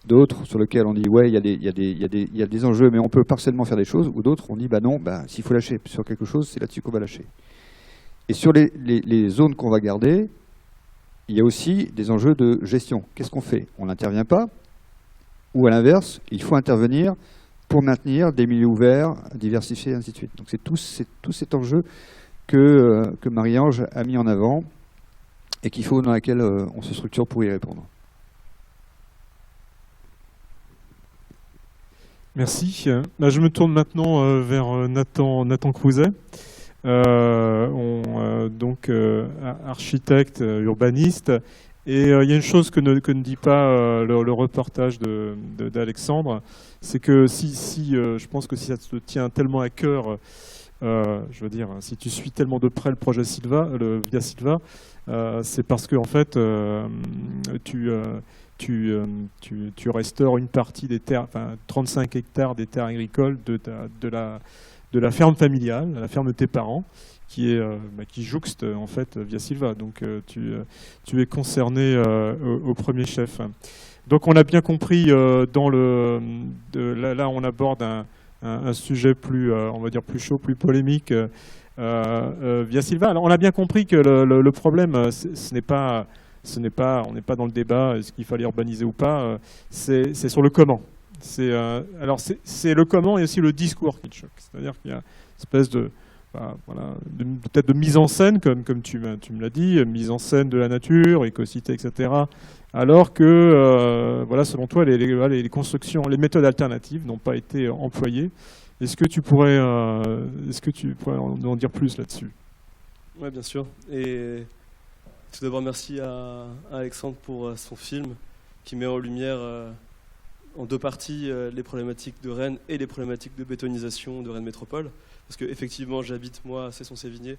Speaker 3: d'autres sur lesquels on dit ouais, il y a des enjeux mais on peut partiellement faire des choses, ou d'autres on dit bah non, s'il faut lâcher sur quelque chose, c'est là-dessus qu'on va lâcher. Et sur les zones qu'on va garder, il y a aussi des enjeux de gestion. Qu'est-ce qu'on fait? On n'intervient pas, ou à l'inverse, il faut intervenir pour maintenir des milieux ouverts, diversifiés, et ainsi de suite. Donc c'est tout cet enjeu que Marie-Ange a mis en avant et qu'il faut dans laquelle on se structure pour y répondre.
Speaker 1: Merci. Je me tourne maintenant vers Nathan Crouzet, donc architecte, urbaniste. Et il y a une chose que ne dit pas le reportage d'Alexandre, c'est que je pense que si ça te tient tellement à cœur, je veux dire, si tu suis tellement de près le projet Via Silva, c'est parce que en fait, tu restaures une partie des terres, enfin 35 hectares des terres agricoles de la ferme familiale, la ferme de tes parents, qui jouxte en fait Via Silva. Donc tu es concerné au premier chef. Donc on a bien compris là on aborde un sujet plus on va dire plus chaud, plus polémique Via Silva. Alors on a bien compris que le problème on n'est pas dans le débat est-ce qu'il fallait urbaniser ou pas, c'est sur le comment. C'est le comment et aussi le discours qui te choque. C'est-à-dire qu'il y a une espèce peut-être de mise en scène, comme tu me l'as dit, mise en scène de la nature, écocité, etc. Alors que, selon toi, les constructions, les méthodes alternatives n'ont pas été employées. Est-ce que tu pourrais en dire plus là-dessus?
Speaker 7: Oui, bien sûr. Et tout d'abord, merci à Alexandre pour son film qui met en lumière en deux parties les problématiques de Rennes et les problématiques de bétonisation de Rennes Métropole. Parce qu'effectivement, j'habite, moi, à Cesson-Sévigné,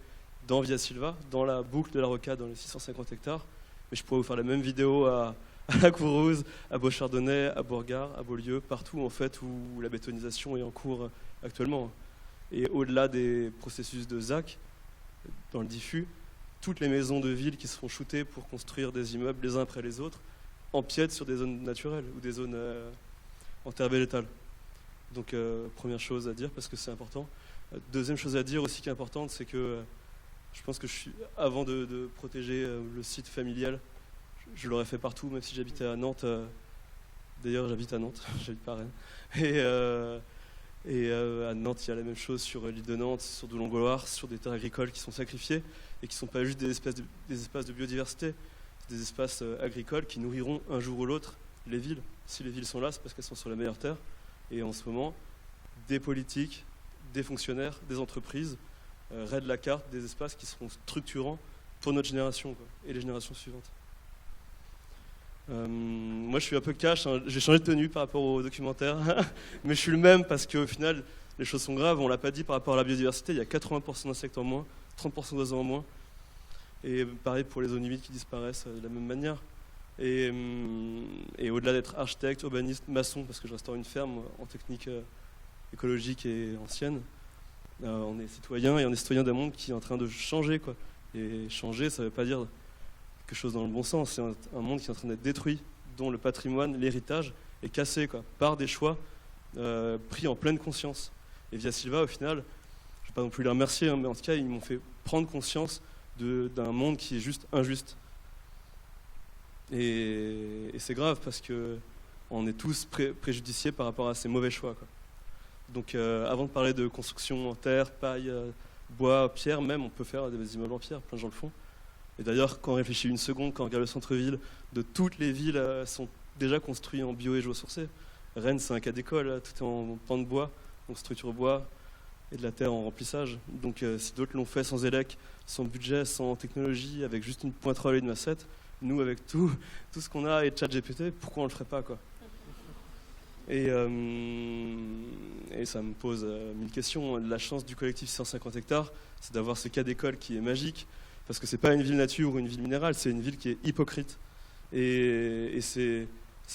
Speaker 7: dans Via Silva, dans la boucle de la Rocade, dans les 650 hectares. Mais je pourrais vous faire la même vidéo à la Courrouze, à Beauchardonnay, à Bourgard, à Beaulieu, partout en fait où la bétonisation est en cours actuellement. Et au-delà des processus de ZAC, dans le diffus, toutes les maisons de ville qui se font shooter pour construire des immeubles les uns après les autres empiètent sur des zones naturelles ou des zones en terre végétale. Donc première chose à dire parce que c'est important. Deuxième chose à dire aussi qui est importante, c'est que je pense que avant de protéger le site familial, je l'aurais fait partout, même si j'habitais à Nantes. D'ailleurs, j'habite à Nantes, j'habite pas à Rennes. Et à Nantes, il y a la même chose sur l'île de Nantes, sur Doulon-Gauloir, sur des terres agricoles qui sont sacrifiées et qui ne sont pas juste des espaces de biodiversité, des espaces agricoles qui nourriront un jour ou l'autre les villes. Si les villes sont là, c'est parce qu'elles sont sur la meilleure terre. Et en ce moment, des politiques, des fonctionnaires, des entreprises raident la carte des espaces qui seront structurants pour notre génération et les générations suivantes. Moi je suis un peu cash, hein. J'ai changé de tenue par rapport au documentaire, mais je suis le même parce qu'au final les choses sont graves, on ne l'a pas dit par rapport à la biodiversité, il y a 80% d'insectes en moins, 30% d'oiseaux en moins, et pareil pour les zones humides qui disparaissent de la même manière. Et au-delà d'être architecte, urbaniste, maçon, parce que je restaure une ferme en technique écologique et ancienne, on est citoyen et on est citoyen d'un monde qui est en train de changer, quoi. Et changer, ça ne veut pas dire quelque chose dans le bon sens, c'est un monde qui est en train d'être détruit, dont le patrimoine, l'héritage est cassé, quoi, par des choix pris en pleine conscience. Et Via Silva, au final, je ne vais pas non plus les remercier, hein, mais en tout cas, ils m'ont fait prendre conscience d'un monde qui est juste injuste. Et c'est grave parce qu'on est tous préjudiciés par rapport à ces mauvais choix, quoi. Donc avant de parler de construction en terre, paille, bois, pierre même, on peut faire des immeubles en pierre, plein de gens le font. Et d'ailleurs, quand on réfléchit une seconde, quand on regarde le centre-ville, de toutes les villes sont déjà construites en bio et géosourcé. Rennes, c'est un cas d'école, tout est en pan de bois, donc structure bois et de la terre en remplissage. Donc si d'autres l'ont fait sans élec, sans budget, sans technologie, avec juste une pointerole et une massette, nous, avec tout ce qu'on a et ChatGPT, pourquoi on ne le ferait pas, quoi. Et ça me pose 1000 questions. La chance du collectif 650 hectares, c'est d'avoir ce cas d'école qui est magique, parce que c'est pas une ville nature ou une ville minérale, c'est une ville qui est hypocrite. Et c'est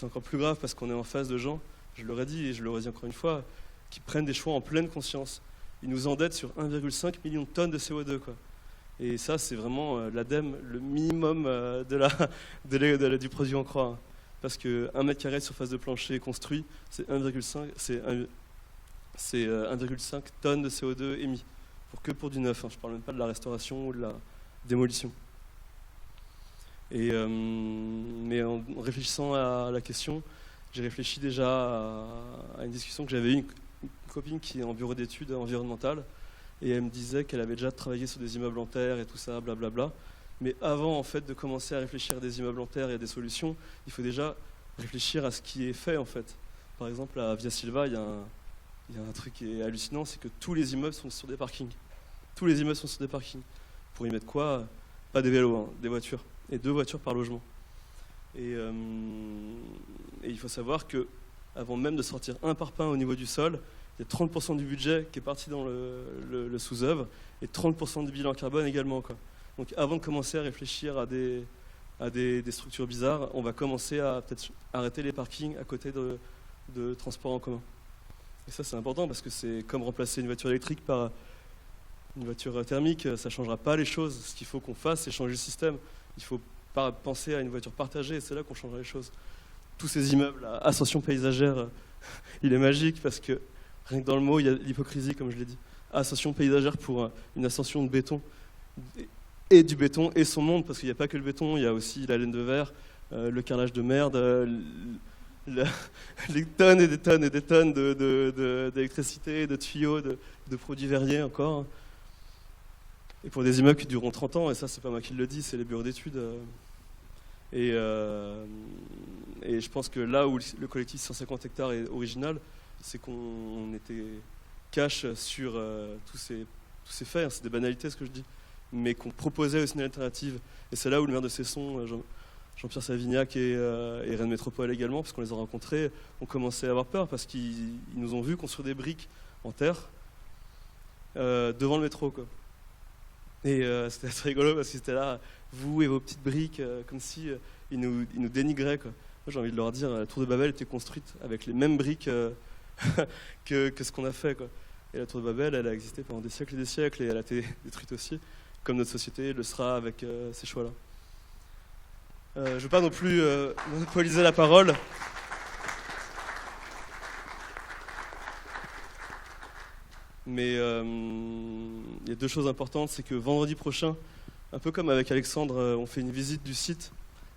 Speaker 7: encore plus grave parce qu'on est en face de gens, je l'aurais dit et je le redis encore une fois, qui prennent des choix en pleine conscience. Ils nous endettent sur 1,5 million de tonnes de CO2, quoi. Et ça, c'est vraiment l'ADEME, le minimum du produit en croix. Hein. Parce que 1 mètre carré de surface de plancher construit, c'est 1,5 tonnes de CO2 émis. Que pour du neuf, hein. Je ne parle même pas de la restauration ou de la démolition. Mais en réfléchissant à la question, j'ai réfléchi déjà à une discussion que j'avais eue, une copine qui est en bureau d'études environnementales, et elle me disait qu'elle avait déjà travaillé sur des immeubles en terre et tout ça, blablabla. Mais avant en fait de commencer à réfléchir à des immeubles en terre et à des solutions, il faut déjà réfléchir à ce qui est fait en fait. Par exemple à Via Silva, il y a un truc qui est hallucinant, c'est que tous les immeubles sont sur des parkings. Tous les immeubles sont sur des parkings. Pour y mettre quoi? Pas des vélos, hein, des voitures. Et 2 voitures par logement. Et il faut savoir que avant même de sortir un parpaing au niveau du sol, il y a 30% du budget qui est parti dans le sous-œuvre et 30% du bilan carbone également, quoi. Donc avant de commencer à réfléchir à des structures bizarres, on va commencer à peut-être arrêter les parkings à côté de transports en commun. Et ça, c'est important parce que c'est comme remplacer une voiture électrique par une voiture thermique, ça ne changera pas les choses. Ce qu'il faut qu'on fasse, c'est changer le système. Il faut penser à une voiture partagée, et c'est là qu'on changera les choses. Tous ces immeubles à ascension paysagère, il est magique parce que rien que dans le mot, il y a l'hypocrisie, comme je l'ai dit. Ascension paysagère pour une ascension de béton, et du béton et son monde, parce qu'il n'y a pas que le béton, il y a aussi la laine de verre, le carrelage de merde, les tonnes et des tonnes et des tonnes d'électricité, de tuyaux, de produits verriers encore. Et pour des immeubles qui dureront 30 ans, et ça c'est pas moi qui le dis, c'est les bureaux d'études. Et je pense que là où le collectif 150 hectares est original, c'est qu'on était cash sur tous ces faits, hein, c'est des banalités ce que je dis, mais qu'on proposait aussi une alternative. Et c'est là où le maire de Cesson, Jean-Pierre Savignac et Rennes Métropole également, parce qu'on les a rencontrés, ont commencé à avoir peur parce qu'ils nous ont vus construire des briques en terre devant le métro, quoi. Et c'était assez rigolo parce qu'ils étaient là, vous et vos petites briques, comme si ils nous dénigraient, quoi. Moi j'ai envie de leur dire, la tour de Babel était construite avec les mêmes briques que ce qu'on a fait, quoi. Et la tour de Babel, elle a existé pendant des siècles et elle a été détruite aussi, comme notre société le sera avec ces choix-là. Je ne veux pas non plus monopoliser la parole. Mais il y a deux choses importantes, c'est que vendredi prochain, un peu comme avec Alexandre, on fait une visite du site.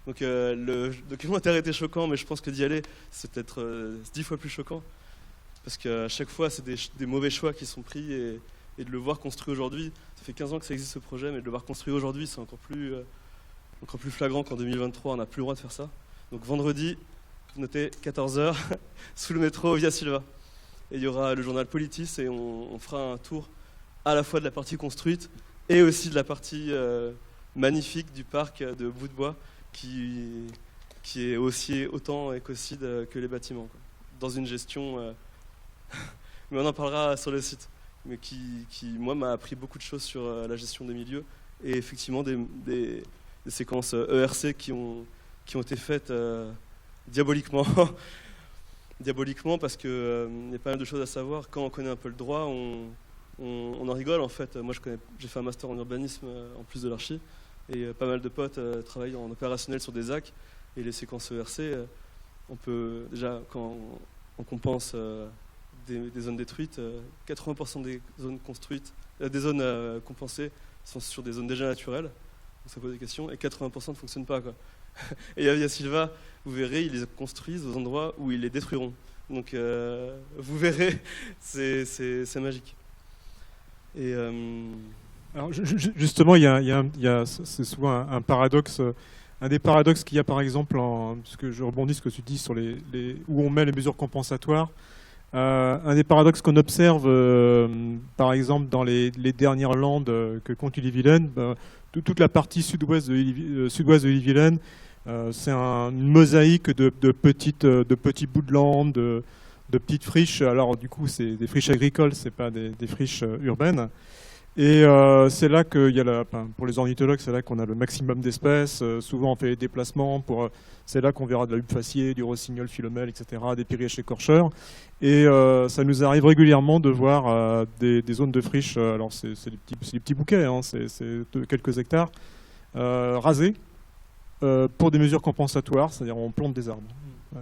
Speaker 7: Donc le documentaire était choquant, mais je pense que d'y aller, c'est peut-être 10 fois plus choquant. Parce qu'à chaque fois, c'est des mauvais choix qui sont pris et de le voir construit aujourd'hui. Ça fait 15 ans que ça existe ce projet, mais de le voir construit aujourd'hui, c'est encore plus flagrant qu'en 2023, on n'a plus le droit de faire ça. Donc vendredi, notez 14h, sous le métro Via Silva. Et il y aura le journal Politis et on fera un tour à la fois de la partie construite et aussi de la partie magnifique du parc de Bout de Bois qui est aussi autant écocide que les bâtiments, quoi. Dans une gestion, mais on en parlera sur le site, mais qui moi m'a appris beaucoup de choses sur la gestion des milieux et effectivement des séquences ERC qui ont été faites diaboliquement. Diaboliquement parce qu'il y a pas mal de choses à savoir. Quand on connaît un peu le droit, on en rigole en fait. Moi j'ai fait un master en urbanisme en plus de l'archi et pas mal de potes travaillent en opérationnel sur des AC et les séquences ERC, on peut déjà quand on compense des zones détruites, 80% des zones construites, des zones compensées sont sur des zones déjà naturelles, donc ça pose des questions, et 80% ne fonctionnent pas, quoi. Et à Via Silva, vous verrez, ils les construisent aux endroits où ils les détruiront. Donc vous verrez, c'est magique. Et
Speaker 1: alors justement, c'est souvent un paradoxe. Un des paradoxes qu'il y a par exemple, puisque je rebondis ce que tu dis sur où on met les mesures compensatoires, un des paradoxes qu'on observe par exemple dans les dernières landes que compte Ille-et-Vilaine, toute la partie sud-ouest de Ille-et-Vilaine, c'est une mosaïque de petits bouts de lande, de petites friches. Alors du coup c'est des friches agricoles, c'est pas des friches urbaines. Et c'est là qu'il y a pour les ornithologues, c'est là qu'on a le maximum d'espèces. Souvent on fait des déplacements, c'est là qu'on verra de la huppe faciée, du rossignol philomèle, etc., des périèches écorcheurs. Et ça nous arrive régulièrement de voir des zones de friches, alors c'est des petits bouquets, hein, c'est de quelques hectares, rasés pour des mesures compensatoires, c'est-à-dire on plante des arbres.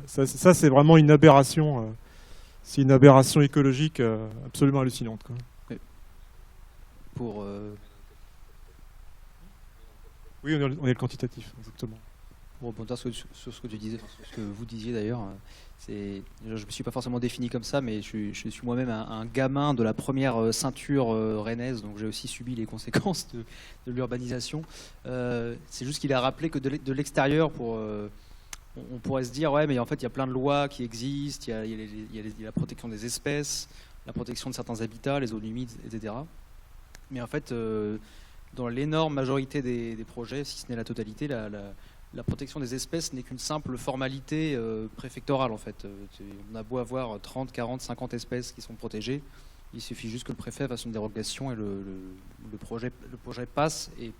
Speaker 1: Ça c'est vraiment une aberration, c'est une aberration écologique absolument hallucinante, quoi. Oui, on est le quantitatif, exactement.
Speaker 5: Pour rebondir sur ce que tu disais, sur ce que vous disiez d'ailleurs, je ne me suis pas forcément défini comme ça, mais je suis moi-même un gamin de la première ceinture rennaise, donc j'ai aussi subi les conséquences de l'urbanisation. C'est juste qu'il a rappelé que de l'extérieur, on pourrait se dire, ouais, mais en fait il y a plein de lois qui existent, il y a la protection des espèces, la protection de certains habitats, les zones humides, etc. Mais en fait, dans l'énorme majorité des projets, si ce n'est la totalité, la protection des espèces n'est qu'une simple formalité préfectorale en fait. On a beau avoir 30, 40, 50 espèces qui sont protégées, il suffit juste que le préfet fasse une dérogation et le projet passe et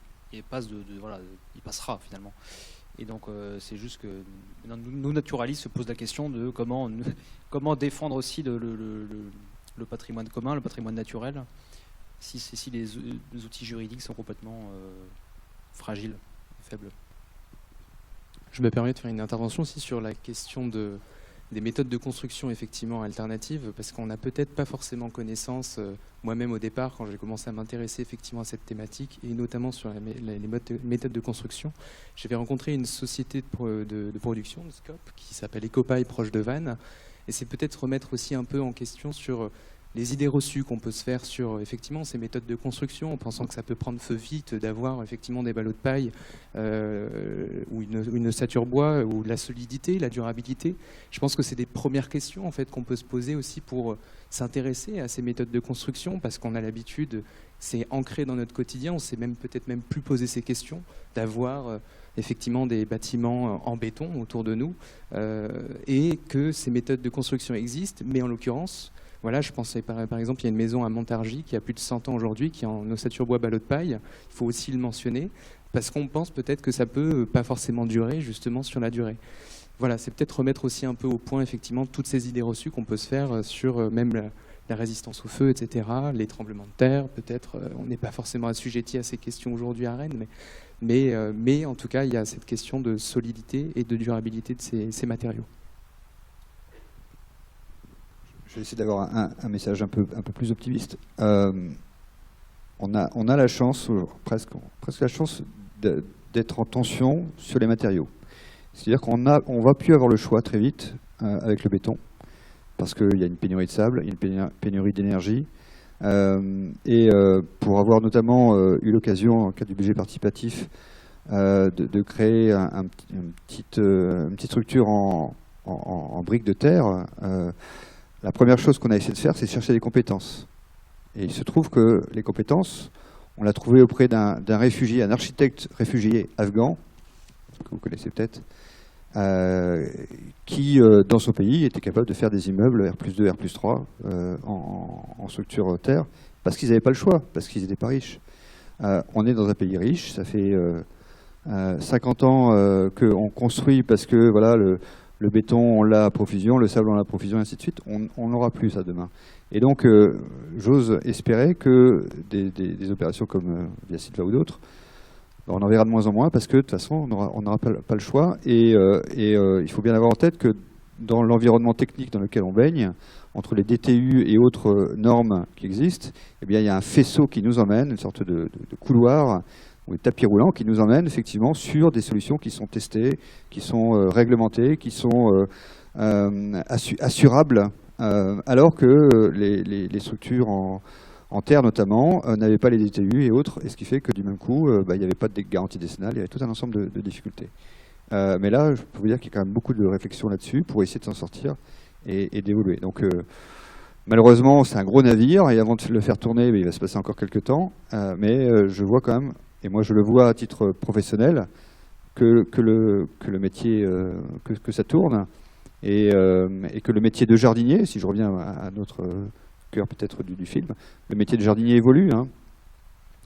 Speaker 5: passe voilà, il passera finalement. Et donc c'est juste que nous naturalistes se posent la question de comment défendre aussi le patrimoine commun, le patrimoine naturel, si les outils juridiques sont complètement fragiles, faibles.
Speaker 2: Je me permets de faire une intervention aussi sur la question des méthodes de construction effectivement alternatives, parce qu'on n'a peut-être pas forcément connaissance, moi-même au départ, quand j'ai commencé à m'intéresser effectivement à cette thématique, et notamment sur les méthodes de construction. J'avais rencontré une société de production, de Scope, qui s'appelle Ecopaille, proche de Vannes, et c'est peut-être remettre aussi un peu en question sur les idées reçues qu'on peut se faire sur effectivement ces méthodes de construction, en pensant que ça peut prendre feu vite d'avoir effectivement des ballots de paille ou une ossature bois, ou la solidité, la durabilité. Je pense que c'est des premières questions en fait qu'on peut se poser aussi pour s'intéresser à ces méthodes de construction, parce qu'on a l'habitude, c'est ancré dans notre quotidien, on s'est peut-être même plus posé ces questions, d'avoir effectivement des bâtiments en béton autour de nous, et que ces méthodes de construction existent, mais en l'occurrence, voilà, je pensais par exemple, il y a une maison à Montargis qui a plus de 100 ans aujourd'hui, qui est en ossature bois ballot de paille. Il faut aussi le mentionner, parce qu'on pense peut-être que ça peut pas forcément durer, justement, sur la durée. Voilà, c'est peut-être remettre aussi un peu au point, effectivement, toutes ces idées reçues qu'on peut se faire sur même la résistance au feu, etc., les tremblements de terre, peut-être. On n'est pas forcément assujetti à ces questions aujourd'hui à Rennes, mais en tout cas, il y a cette question de solidité et de durabilité de ces matériaux.
Speaker 3: Je vais essayer d'avoir un message un peu plus optimiste. On a la chance, presque la chance d'être en tension sur les matériaux. C'est-à-dire qu'on va plus avoir le choix très vite avec le béton, parce qu'il y a une pénurie de sable, une pénurie d'énergie. Et pour avoir notamment eu l'occasion, en cas du budget participatif, de créer une petite structure en briques de terre, la première chose qu'on a essayé de faire, c'est chercher des compétences. Et il se trouve que les compétences, on l'a trouvé auprès d'un réfugié, un architecte réfugié afghan, que vous connaissez peut-être, qui, dans son pays, était capable de faire des immeubles R+2, R+3 en structure terre, parce qu'ils n'avaient pas le choix, parce qu'ils n'étaient pas riches. On est dans un pays riche, ça fait 50 ans qu'on construit parce que voilà, le béton, on l'a à profusion, le sable, on l'a à profusion, et ainsi de suite. On n'aura plus ça demain. Et donc, j'ose espérer que des opérations comme Via Silva ou d'autres, on en verra de moins en moins, parce que de toute façon, on n'aura pas le choix. Et il faut bien avoir en tête que dans l'environnement technique dans lequel on baigne, entre les DTU et autres normes qui existent, eh bien, il y a un faisceau qui nous emmène, une sorte de couloir, ou des tapis roulants qui nous emmènent effectivement sur des solutions qui sont testées, qui sont réglementées, qui sont assurables, alors que les structures en terre notamment n'avaient pas les DTU et autres, et ce qui fait que du même coup, il n'y avait pas de garantie décennale, il y avait tout un ensemble de difficultés. Mais là, je peux vous dire qu'il y a quand même beaucoup de réflexion là-dessus pour essayer de s'en sortir et d'évoluer. Donc malheureusement, c'est un gros navire, et avant de le faire tourner, il va se passer encore quelques temps, mais je vois quand même, et moi je le vois à titre professionnel, que le métier, que ça tourne, et que le métier de jardinier, si je reviens à notre cœur peut-être du film, le métier de jardinier évolue. Hein.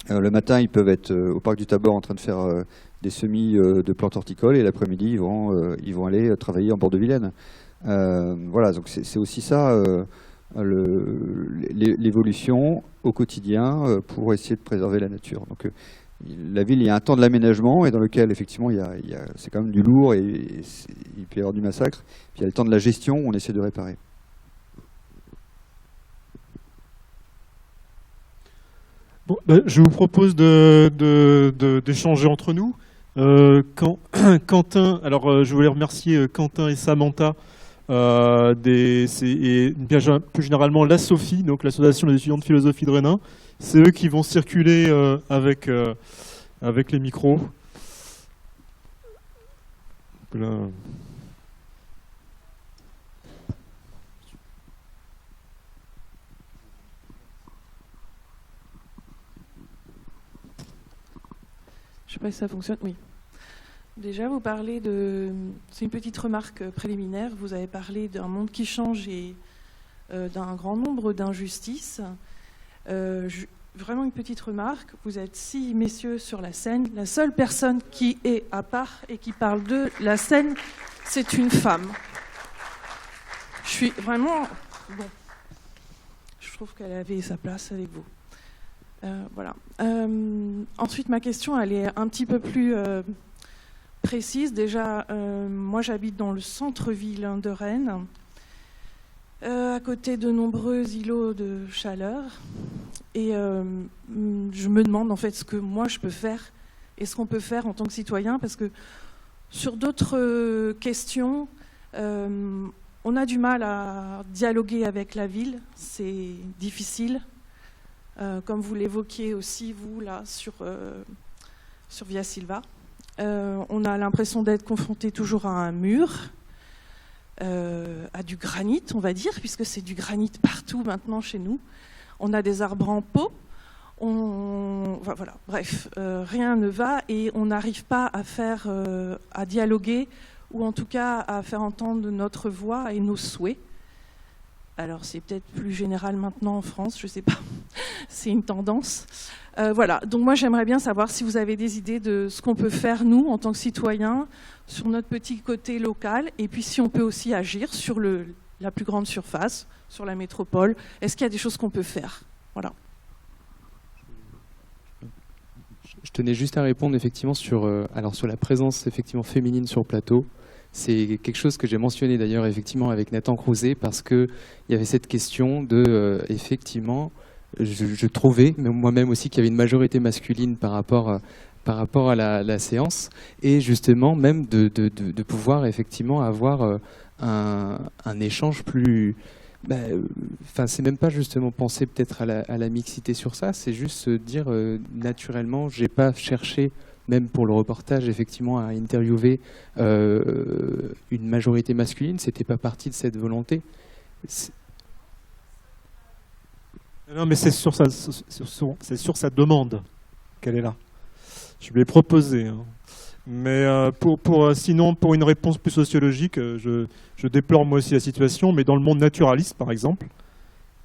Speaker 3: Le matin, ils peuvent être au parc du Tabor en train de faire des semis de plantes horticoles, et l'après-midi, ils vont aller travailler en bord de Vilaine. Voilà, donc c'est aussi ça, l'évolution au quotidien pour essayer de préserver la nature. Donc, la ville, il y a un temps de l'aménagement, et dans lequel effectivement c'est quand même du lourd, et il peut y avoir du massacre. Puis il y a le temps de la gestion où on essaie de réparer.
Speaker 1: Bon, je vous propose d'échanger entre nous. Quentin, alors je voulais remercier Quentin et Samantha, et bien plus généralement la Sophie, donc l'association des étudiants de philosophie de Rennes. C'est eux qui vont circuler avec les micros. Là.
Speaker 8: Je ne sais pas si ça fonctionne. Oui. Déjà, vous parlez de... C'est une petite remarque préliminaire. Vous avez parlé d'un monde qui change et d'un grand nombre d'injustices. vraiment une petite remarque. Vous êtes 6 messieurs sur la scène. La seule personne qui est à part et qui parle de la scène, c'est une femme. Je suis vraiment... Bon. Je trouve qu'elle avait sa place avec vous. Voilà. Ensuite, ma question, elle est un petit peu plus précise. Déjà, moi, j'habite dans le centre-ville de Rennes, à côté de nombreux îlots de chaleur. Et je me demande, en fait, ce que moi, je peux faire et ce qu'on peut faire en tant que citoyen, parce que sur d'autres questions, on a du mal à dialoguer avec la ville. C'est difficile. Comme vous l'évoquiez aussi, vous, là, sur Via Silva. On a l'impression d'être confronté toujours à un mur, à du granit, on va dire, puisque c'est du granit partout maintenant chez nous. On a des arbres en pot. Voilà, bref, rien ne va et on n'arrive pas à dialoguer ou en tout cas à faire entendre notre voix et nos souhaits. Alors c'est peut-être plus général maintenant en France, je ne sais pas, c'est une tendance. Voilà, donc moi j'aimerais bien savoir si vous avez des idées de ce qu'on peut faire nous en tant que citoyens sur notre petit côté local et puis si on peut aussi agir sur la plus grande surface, sur la métropole. Est-ce qu'il y a des choses qu'on peut faire? Voilà.
Speaker 2: Je tenais juste à répondre effectivement sur la présence effectivement féminine sur le plateau. C'est quelque chose que j'ai mentionné d'ailleurs effectivement avec Nathan Crouzet parce qu'il y avait cette question de effectivement, je trouvais moi-même aussi qu'il y avait une majorité masculine par rapport à la séance et justement même de pouvoir effectivement avoir un échange plus... c'est même pas justement penser peut-être à la mixité sur ça, c'est juste se dire naturellement, j'ai pas cherché même pour le reportage, effectivement, à interviewer une majorité masculine, c'était pas partie de cette volonté.
Speaker 1: Non, mais c'est sur sa demande qu'elle est là. Je lui ai proposé. Hein. Mais sinon, pour une réponse plus sociologique, je déplore moi aussi la situation, mais dans le monde naturaliste, par exemple,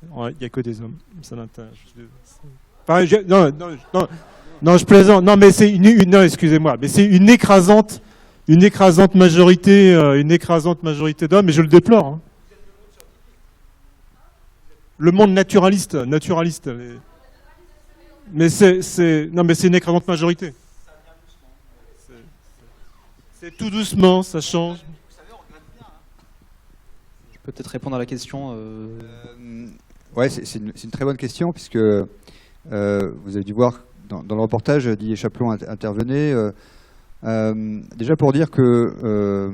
Speaker 1: il n'y a que des hommes. Ça m'intéresse. Non, je plaisante. Non, mais c'est non, excusez-moi, mais c'est une écrasante majorité d'hommes, mais je le déplore. Hein. Le monde naturaliste. Mais c'est une écrasante majorité. C'est tout doucement, ça change.
Speaker 5: Je peux peut-être répondre à la question.
Speaker 3: Ouais, c'est une très bonne question puisque vous avez dû voir. Dans le reportage, Didier Chaplon intervenait déjà pour dire que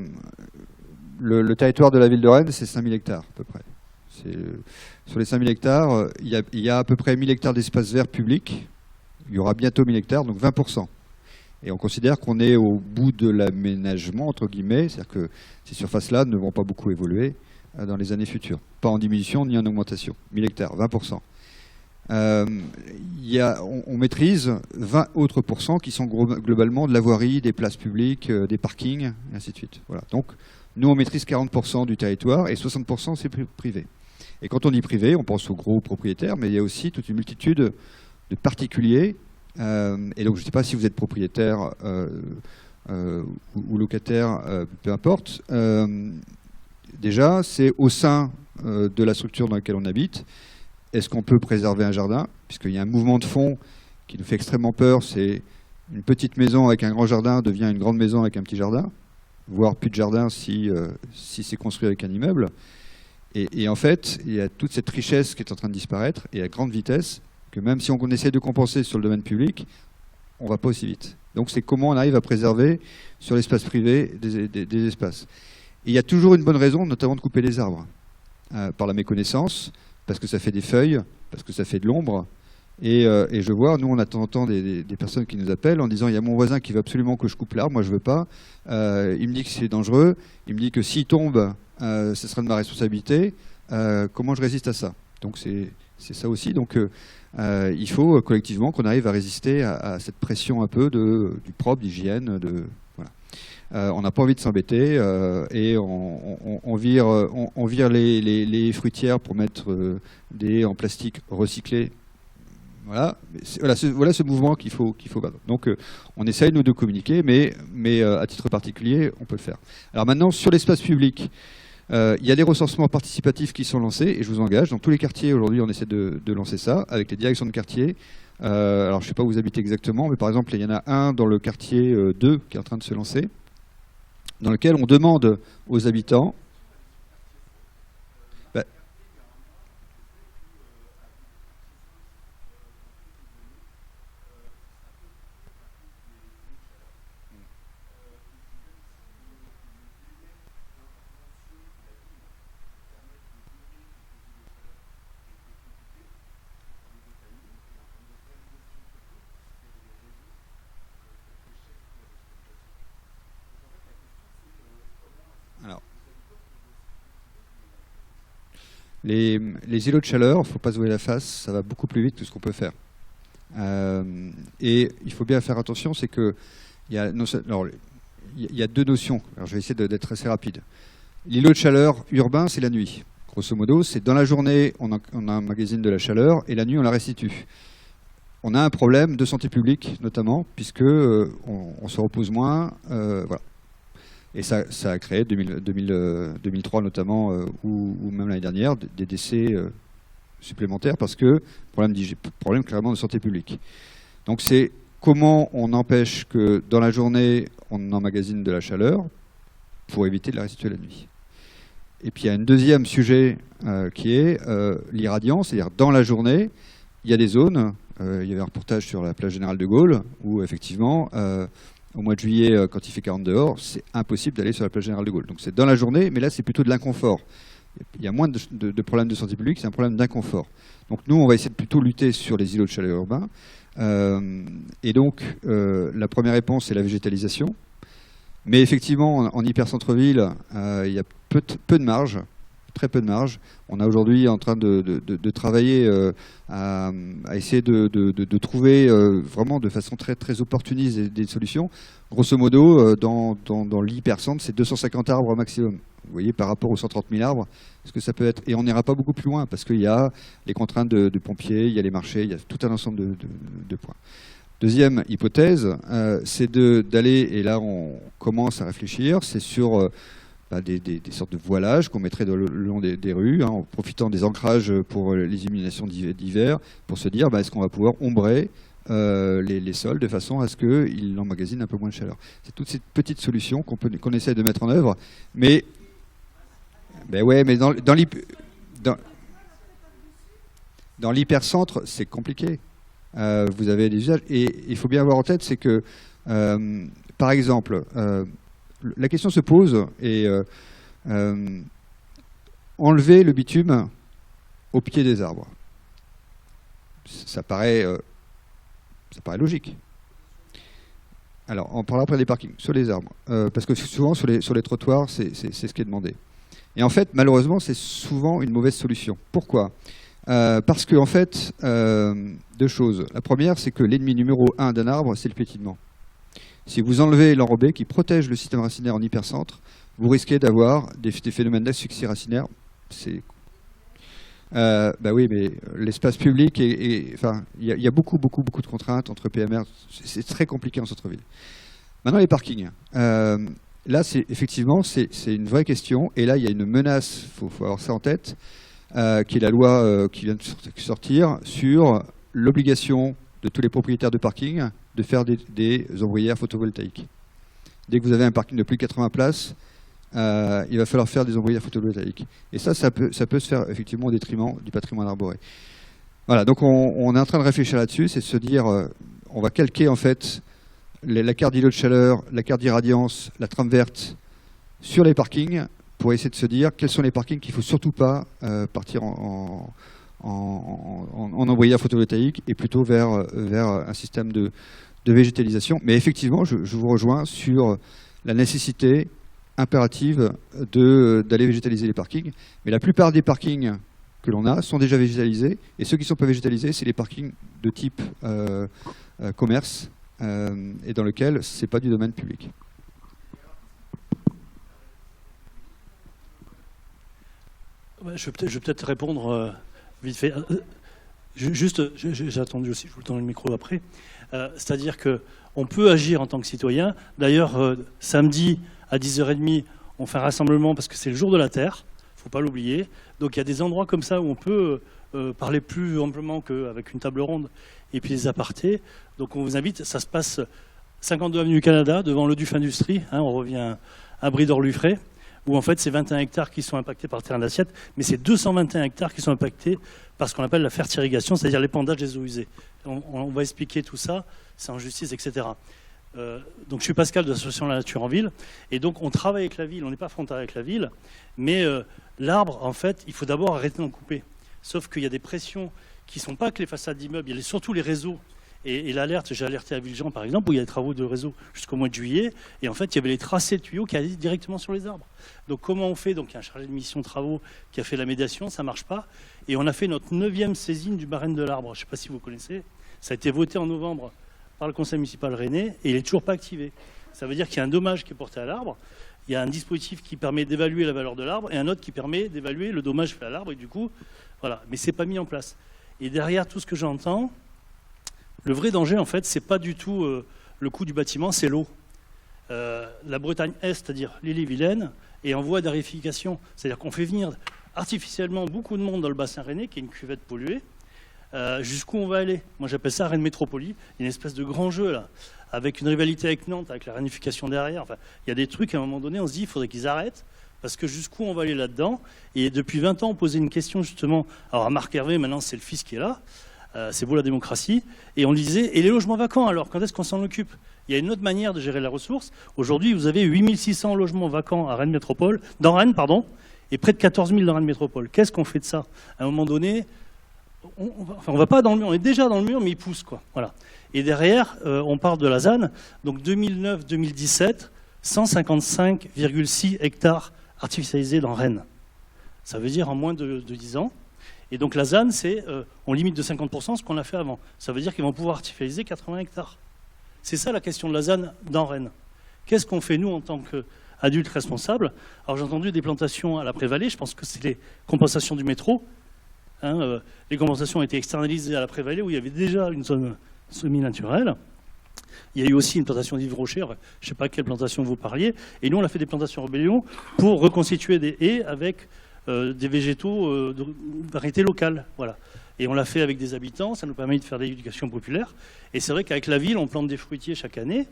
Speaker 3: le territoire de la ville de Rennes, c'est 5000 hectares à peu près. Sur les 5000 hectares, il y a à peu près 1000 hectares d'espace vert public. Il y aura bientôt 1000 hectares, donc 20%. Et on considère qu'on est au bout de l'aménagement, entre guillemets, c'est-à-dire que ces surfaces-là ne vont pas beaucoup évoluer dans les années futures. Pas en diminution ni en augmentation. 1000 hectares, 20%. On maîtrise 20 autres pourcents qui sont globalement de la voirie, des places publiques, des parkings, et ainsi de suite. Voilà. Donc, nous, on maîtrise 40% du territoire et 60% c'est privé. Et quand on dit privé, on pense aux gros propriétaires, mais il y a aussi toute une multitude de particuliers. Et donc, je ne sais pas si vous êtes propriétaire ou locataire, peu importe. Déjà, c'est au sein de la structure dans laquelle on habite. Est-ce qu'on peut préserver un jardin? Puisqu'il y a un mouvement de fond qui nous fait extrêmement peur, c'est une petite maison avec un grand jardin devient une grande maison avec un petit jardin, voire plus de jardin si c'est construit avec un immeuble. Et en fait, il y a toute cette richesse qui est en train de disparaître, et à grande vitesse, que même si on essaie de compenser sur le domaine public, on ne va pas aussi vite. Donc c'est comment on arrive à préserver sur l'espace privé des espaces. Et il y a toujours une bonne raison, notamment de couper les arbres, par la méconnaissance, parce que ça fait des feuilles, parce que ça fait de l'ombre. Et je vois, nous on a de temps en temps des personnes qui nous appellent en disant il y a mon voisin qui veut absolument que je coupe l'arbre, moi je veux pas. Il me dit que c'est dangereux, il me dit que s'il tombe, ce sera de ma responsabilité. Comment je résiste à ça? Donc c'est ça aussi. Donc il faut collectivement qu'on arrive à résister à cette pression un peu du propre, d'hygiène. On n'a pas envie de s'embêter et on vire les fruitières pour mettre des en plastique recyclé. Voilà, voilà ce mouvement qu'il faut battre. Donc on essaye nous de communiquer, mais à titre particulier, on peut le faire. Alors maintenant, sur l'espace public, il y a des recensements participatifs qui sont lancés, et je vous engage, dans tous les quartiers aujourd'hui, on essaie de lancer ça, avec les directions de quartier. Alors je ne sais pas où vous habitez exactement, mais par exemple, il y en a un dans le quartier 2 qui est en train de se lancer, dans lequel on demande aux habitants... Alors, les îlots de chaleur, il ne faut pas se voiler la face, ça va beaucoup plus vite que ce qu'on peut faire. Et il faut bien faire attention, c'est que il y a deux notions. Alors, je vais essayer d'être assez rapide. L'îlot de chaleur urbain, c'est la nuit. Grosso modo, c'est dans la journée, on emmagasine de la chaleur, et la nuit, on la restitue. On a un problème de santé publique, notamment, puisque on se repose moins. Voilà. Et ça a créé, 2003 notamment, ou même l'année dernière, des décès supplémentaires, parce que problème clairement de santé publique. Donc c'est comment on empêche que dans la journée, on emmagasine de la chaleur pour éviter de la restituer la nuit. Et puis il y a un deuxième sujet qui est l'irradiance, c'est-à-dire dans la journée, il y a des zones, il y avait un reportage sur la plage Générale de Gaulle, où effectivement... au mois de juillet, quand il fait 40 dehors, c'est impossible d'aller sur la plage Générale de Gaulle. Donc c'est dans la journée, mais là c'est plutôt de l'inconfort. Il y a moins de problèmes de santé publique, c'est un problème d'inconfort. Donc nous, on va essayer de plutôt lutter sur les îlots de chaleur urbains. Et donc, la première réponse, c'est la végétalisation. Mais effectivement, en hyper-centre-ville, il y a peu de marge, très peu de marge. On est aujourd'hui en train de travailler à essayer de trouver vraiment de façon très, très opportuniste des solutions. Grosso modo, dans l'hypercentre, c'est 250 arbres maximum. Vous voyez, par rapport aux 130 000 arbres, ce que ça peut être. Et on n'ira pas beaucoup plus loin, parce qu'il y a les contraintes de pompiers, il y a les marchés, il y a tout un ensemble de points. Deuxième hypothèse, c'est d'aller, et là on commence à réfléchir, c'est sur... des sortes de voilages qu'on mettrait le long des rues, en profitant des ancrages pour les illuminations d'hiver, pour se dire est-ce qu'on va pouvoir ombrer les sols de façon à ce qu'ils emmagasinent un peu moins de chaleur. C'est toutes ces petites solutions qu'on essaie de mettre en œuvre, mais dans l'hypercentre, c'est compliqué. Vous avez des usages, et il faut bien avoir en tête, c'est que, par exemple, la question se pose, et enlever le bitume au pied des arbres. Ça paraît logique. Alors, on parlera après des parkings, sur les arbres. Parce que souvent, sur les trottoirs, c'est ce qui est demandé. Et en fait, malheureusement, c'est souvent une mauvaise solution. Pourquoi ? Parce que, en fait, deux choses. La première, c'est que l'ennemi numéro 1 d'un arbre, c'est le piétinement. Si vous enlevez l'enrobé qui protège le système racinaire en hypercentre, vous risquez d'avoir des phénomènes d'asphyxie racinaire. Oui, mais l'espace public, il y a beaucoup de contraintes entre PMR. C'est très compliqué en centre-ville. Maintenant, les parkings. Là, effectivement, c'est une vraie question. Et là, il y a une menace, il faut avoir ça en tête, qui est la loi qui vient de sortir sur l'obligation de tous les propriétaires de parking de faire des ombrières photovoltaïques. Dès que vous avez un parking de plus de 80 places, il va falloir faire des ombrières photovoltaïques. Et ça peut se faire effectivement au détriment du patrimoine arboré. Voilà, donc on est en train de réfléchir là-dessus, c'est de se dire, on va calquer en fait la carte d'îlot de chaleur, la carte d'irradiance, la trame verte sur les parkings pour essayer de se dire quels sont les parkings qu'il ne faut surtout pas partir en ombrière photovoltaïque et plutôt vers un système de végétalisation. Mais effectivement, je vous rejoins sur la nécessité impérative d'aller végétaliser les parkings. Mais la plupart des parkings que l'on a sont déjà végétalisés. Et ceux qui ne sont pas végétalisés, c'est les parkings de type commerce et dans lequel ce n'est pas du domaine public.
Speaker 9: Je vais peut-être répondre vite fait. J'ai attendu aussi, je vous donne le micro après. C'est-à-dire qu'on peut agir en tant que citoyen. D'ailleurs, samedi à 10h30, on fait un rassemblement parce que c'est le jour de la Terre, il ne faut pas l'oublier. Donc il y a des endroits comme ça où on peut parler plus amplement qu'avec une table ronde et puis des apartés. Donc on vous invite, ça se passe 52 avenue du Canada, devant le DUF Industrie, on revient à Brie-d'Orluffret, où en fait c'est 21 hectares qui sont impactés par terrain d'assiette, mais c'est 221 hectares qui sont impactés par ce qu'on appelle la fertirrigation, c'est-à-dire l'épandage des eaux usées. On va expliquer tout ça, c'est en justice, etc. Donc je suis Pascal de l'association La Nature en Ville, et donc on travaille avec la ville, on n'est pas frontal avec la ville, mais l'arbre, en fait, il faut d'abord arrêter d'en couper. Sauf qu'il y a des pressions qui ne sont pas que les façades d'immeubles, il y a surtout les réseaux. Et l'alerte, j'ai alerté à Villejean par exemple, où il y a des travaux de réseau jusqu'au mois de juillet, et en fait il y avait les tracés de tuyaux qui allaient directement sur les arbres. Donc comment on fait? Donc il y a un chargé de mission travaux qui a fait la médiation, ça ne marche pas, et on a fait notre 9e saisine du barème de l'arbre, je ne sais pas si vous connaissez, ça a été voté en novembre par le conseil municipal rennais, et il n'est toujours pas activé. Ça veut dire qu'il y a un dommage qui est porté à l'arbre, il y a un dispositif qui permet d'évaluer la valeur de l'arbre, et un autre qui permet d'évaluer le dommage fait à l'arbre, et du coup, voilà, mais ce n'est pas mis en place. Et derrière tout ce que j'entends, le vrai danger, en fait, ce n'est pas du tout le coût du bâtiment, c'est l'eau. La Bretagne Est, c'est-à-dire l'Ille-et-Vilaine, est en voie d'arification. C'est-à-dire qu'on fait venir artificiellement beaucoup de monde dans le bassin rennais, qui est une cuvette polluée. Jusqu'où on va aller? Moi, j'appelle ça Rennes Métropolie. Il y a une espèce de grand jeu, là, avec une rivalité avec Nantes, avec la réunification derrière. Enfin, il y a des trucs, à un moment donné, on se dit, il faudrait qu'ils arrêtent, parce que jusqu'où on va aller là-dedans? Et depuis 20 ans, on posait une question, justement, alors à Marc Hervé, maintenant, c'est le fils qui est là. C'est beau la démocratie, et on disait, et les logements vacants alors, quand est-ce qu'on s'en occupe? Il y a une autre manière de gérer la ressource. Aujourd'hui, vous avez 8600 logements vacants à Rennes Métropole, dans Rennes, pardon, et près de 14 000 dans Rennes Métropole. Qu'est-ce qu'on fait de ça? À un moment donné, on va pas dans le mur, on est déjà dans le mur, mais il pousse, quoi. Voilà. Et derrière, on parle de la ZAN, donc 2009-2017, 155,6 hectares artificialisés dans Rennes. Ça veut dire en moins de 10 ans. Et donc la ZAN, c'est on limite de 50% ce qu'on a fait avant. Ça veut dire qu'ils vont pouvoir artificialiser 80 hectares. C'est ça la question de la ZAN dans Rennes. Qu'est-ce qu'on fait nous en tant qu'adultes responsables? Alors j'ai entendu des plantations à la Prévallée, je pense que c'est les compensations du métro. Les compensations ont été externalisées à la Prévallée où il y avait déjà une zone semi-naturelle. Il y a eu aussi une plantation d'Yves Rocher, je ne sais pas quelle plantation vous parliez, et nous on a fait des plantations rébellion pour reconstituer des haies avec des végétaux de variété locale, voilà. Et on l'a fait avec des habitants, ça nous permet de faire de l'éducation populaire. Et c'est vrai qu'avec la ville, on plante des fruitiers chaque année.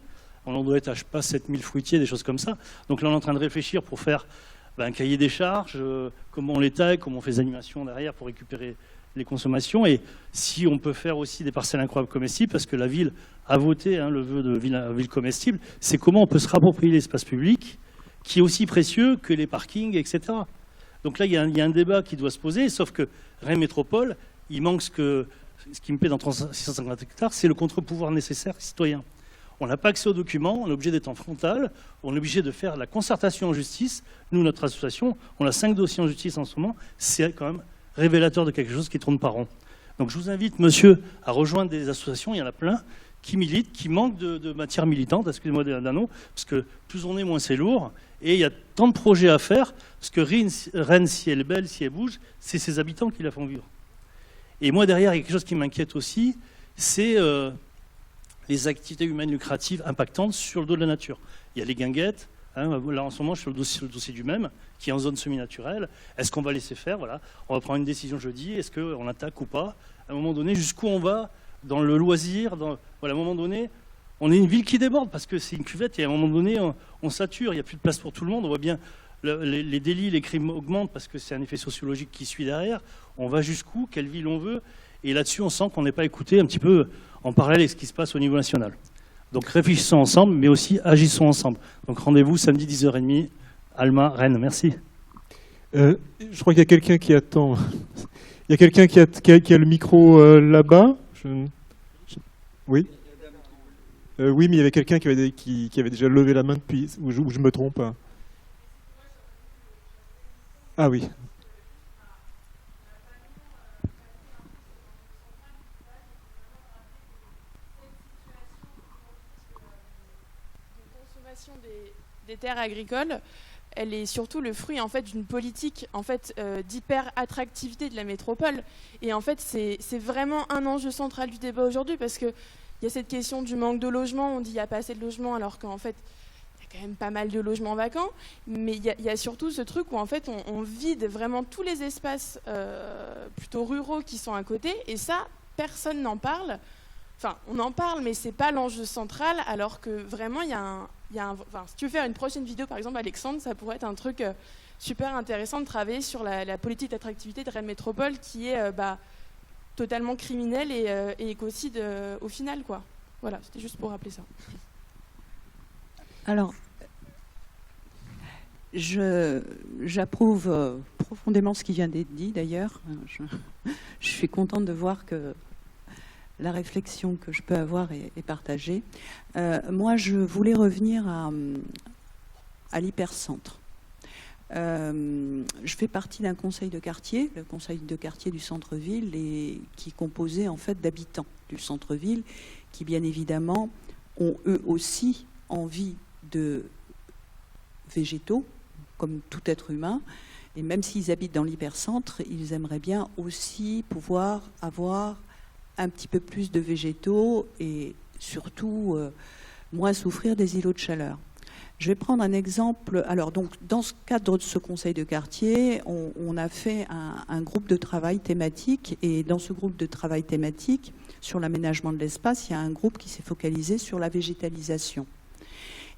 Speaker 9: On en doit être à, je sais pas, 7000 fruitiers, des choses comme ça. Donc là, on est en train de réfléchir pour faire un cahier des charges, comment on les taille, comment on fait des animations derrière pour récupérer les consommations. Et si on peut faire aussi des parcelles incroyables comestibles, parce que la ville a voté le vœu de ville comestible, c'est comment on peut se rapproprier l'espace public, qui est aussi précieux que les parkings, etc. Donc là, il y a un débat qui doit se poser, sauf que Rennes Métropole, il manque ce qui me plaît dans 650 hectares, c'est le contre-pouvoir nécessaire citoyen. On n'a pas accès aux documents, on est obligé d'être en frontal, on est obligé de faire la concertation en justice. Nous, notre association, on a 5 dossiers en justice en ce moment, c'est quand même révélateur de quelque chose qui tourne pas rond. Donc je vous invite, monsieur, à rejoindre des associations, il y en a plein, qui militent, qui manquent de matière militante, excusez-moi d'un mot, parce que plus on est, moins c'est lourd. Et il y a tant de projets à faire, parce que Rennes, si elle est belle, si elle bouge, c'est ses habitants qui la font vivre. Et moi, derrière, il y a quelque chose qui m'inquiète aussi, c'est les activités humaines lucratives impactantes sur le dos de la nature. Il y a les guinguettes, là en ce moment, je suis sur le dossier du même, qui est en zone semi-naturelle. Est-ce qu'on va laisser faire? Voilà. On va prendre une décision jeudi, est-ce qu'on attaque ou pas? À un moment donné, jusqu'où on va dans le loisir, voilà, à un moment donné, on est une ville qui déborde parce que c'est une cuvette et à un moment donné, on sature, il n'y a plus de place pour tout le monde. On voit bien les délits, les crimes augmentent parce que c'est un effet sociologique qui suit derrière. On va jusqu'où? Quelle ville on veut? Et là-dessus, on sent qu'on n'est pas écouté un petit peu en parallèle avec ce qui se passe au niveau national. Donc réfléchissons ensemble, mais aussi agissons ensemble. Donc rendez-vous samedi 10h30, Alma, Rennes. Merci.
Speaker 1: Je crois qu'il y a quelqu'un qui attend. Il y a quelqu'un qui a le micro là-bas. Oui. Oui, mais il y avait quelqu'un qui avait déjà levé la main depuis, ou je me trompe. Ah oui.
Speaker 10: Des terres agricoles, elle est surtout le fruit en fait d'une politique en fait d'hyper-attractivité de la métropole. Et en fait, c'est vraiment un enjeu central du débat aujourd'hui, parce que il y a cette question du manque de logement. On dit qu'il n'y a pas assez de logements, alors qu'en fait, il y a quand même pas mal de logements vacants. Mais il y a surtout ce truc où en fait, on vide vraiment tous les espaces plutôt ruraux qui sont à côté. Et ça, personne n'en parle. Enfin, on en parle, mais c'est pas l'enjeu central, alors que vraiment, enfin, si tu veux faire une prochaine vidéo, par exemple, Alexandre, ça pourrait être un truc super intéressant de travailler sur la politique d'attractivité de Rennes Métropole, qui est totalement criminelle et écocide au final, quoi. Voilà, c'était juste pour rappeler ça.
Speaker 11: Alors, j'approuve profondément ce qui vient d'être dit, d'ailleurs. Je suis contente de voir que la réflexion que je peux avoir est partagée. Moi, je voulais revenir à l'hypercentre. Je fais partie d'un conseil de quartier, le conseil de quartier du centre-ville, et qui est composé en fait d'habitants du centre-ville qui, bien évidemment, ont eux aussi envie de végétaux, comme tout être humain. Et même s'ils habitent dans l'hypercentre, ils aimeraient bien aussi pouvoir avoir un petit peu plus de végétaux et surtout moins souffrir des îlots de chaleur. Je vais prendre un exemple. Alors, donc, dans ce cadre de ce conseil de quartier, on a fait un groupe de travail thématique, et dans ce groupe de travail thématique sur l'aménagement de l'espace, il y a un groupe qui s'est focalisé sur la végétalisation.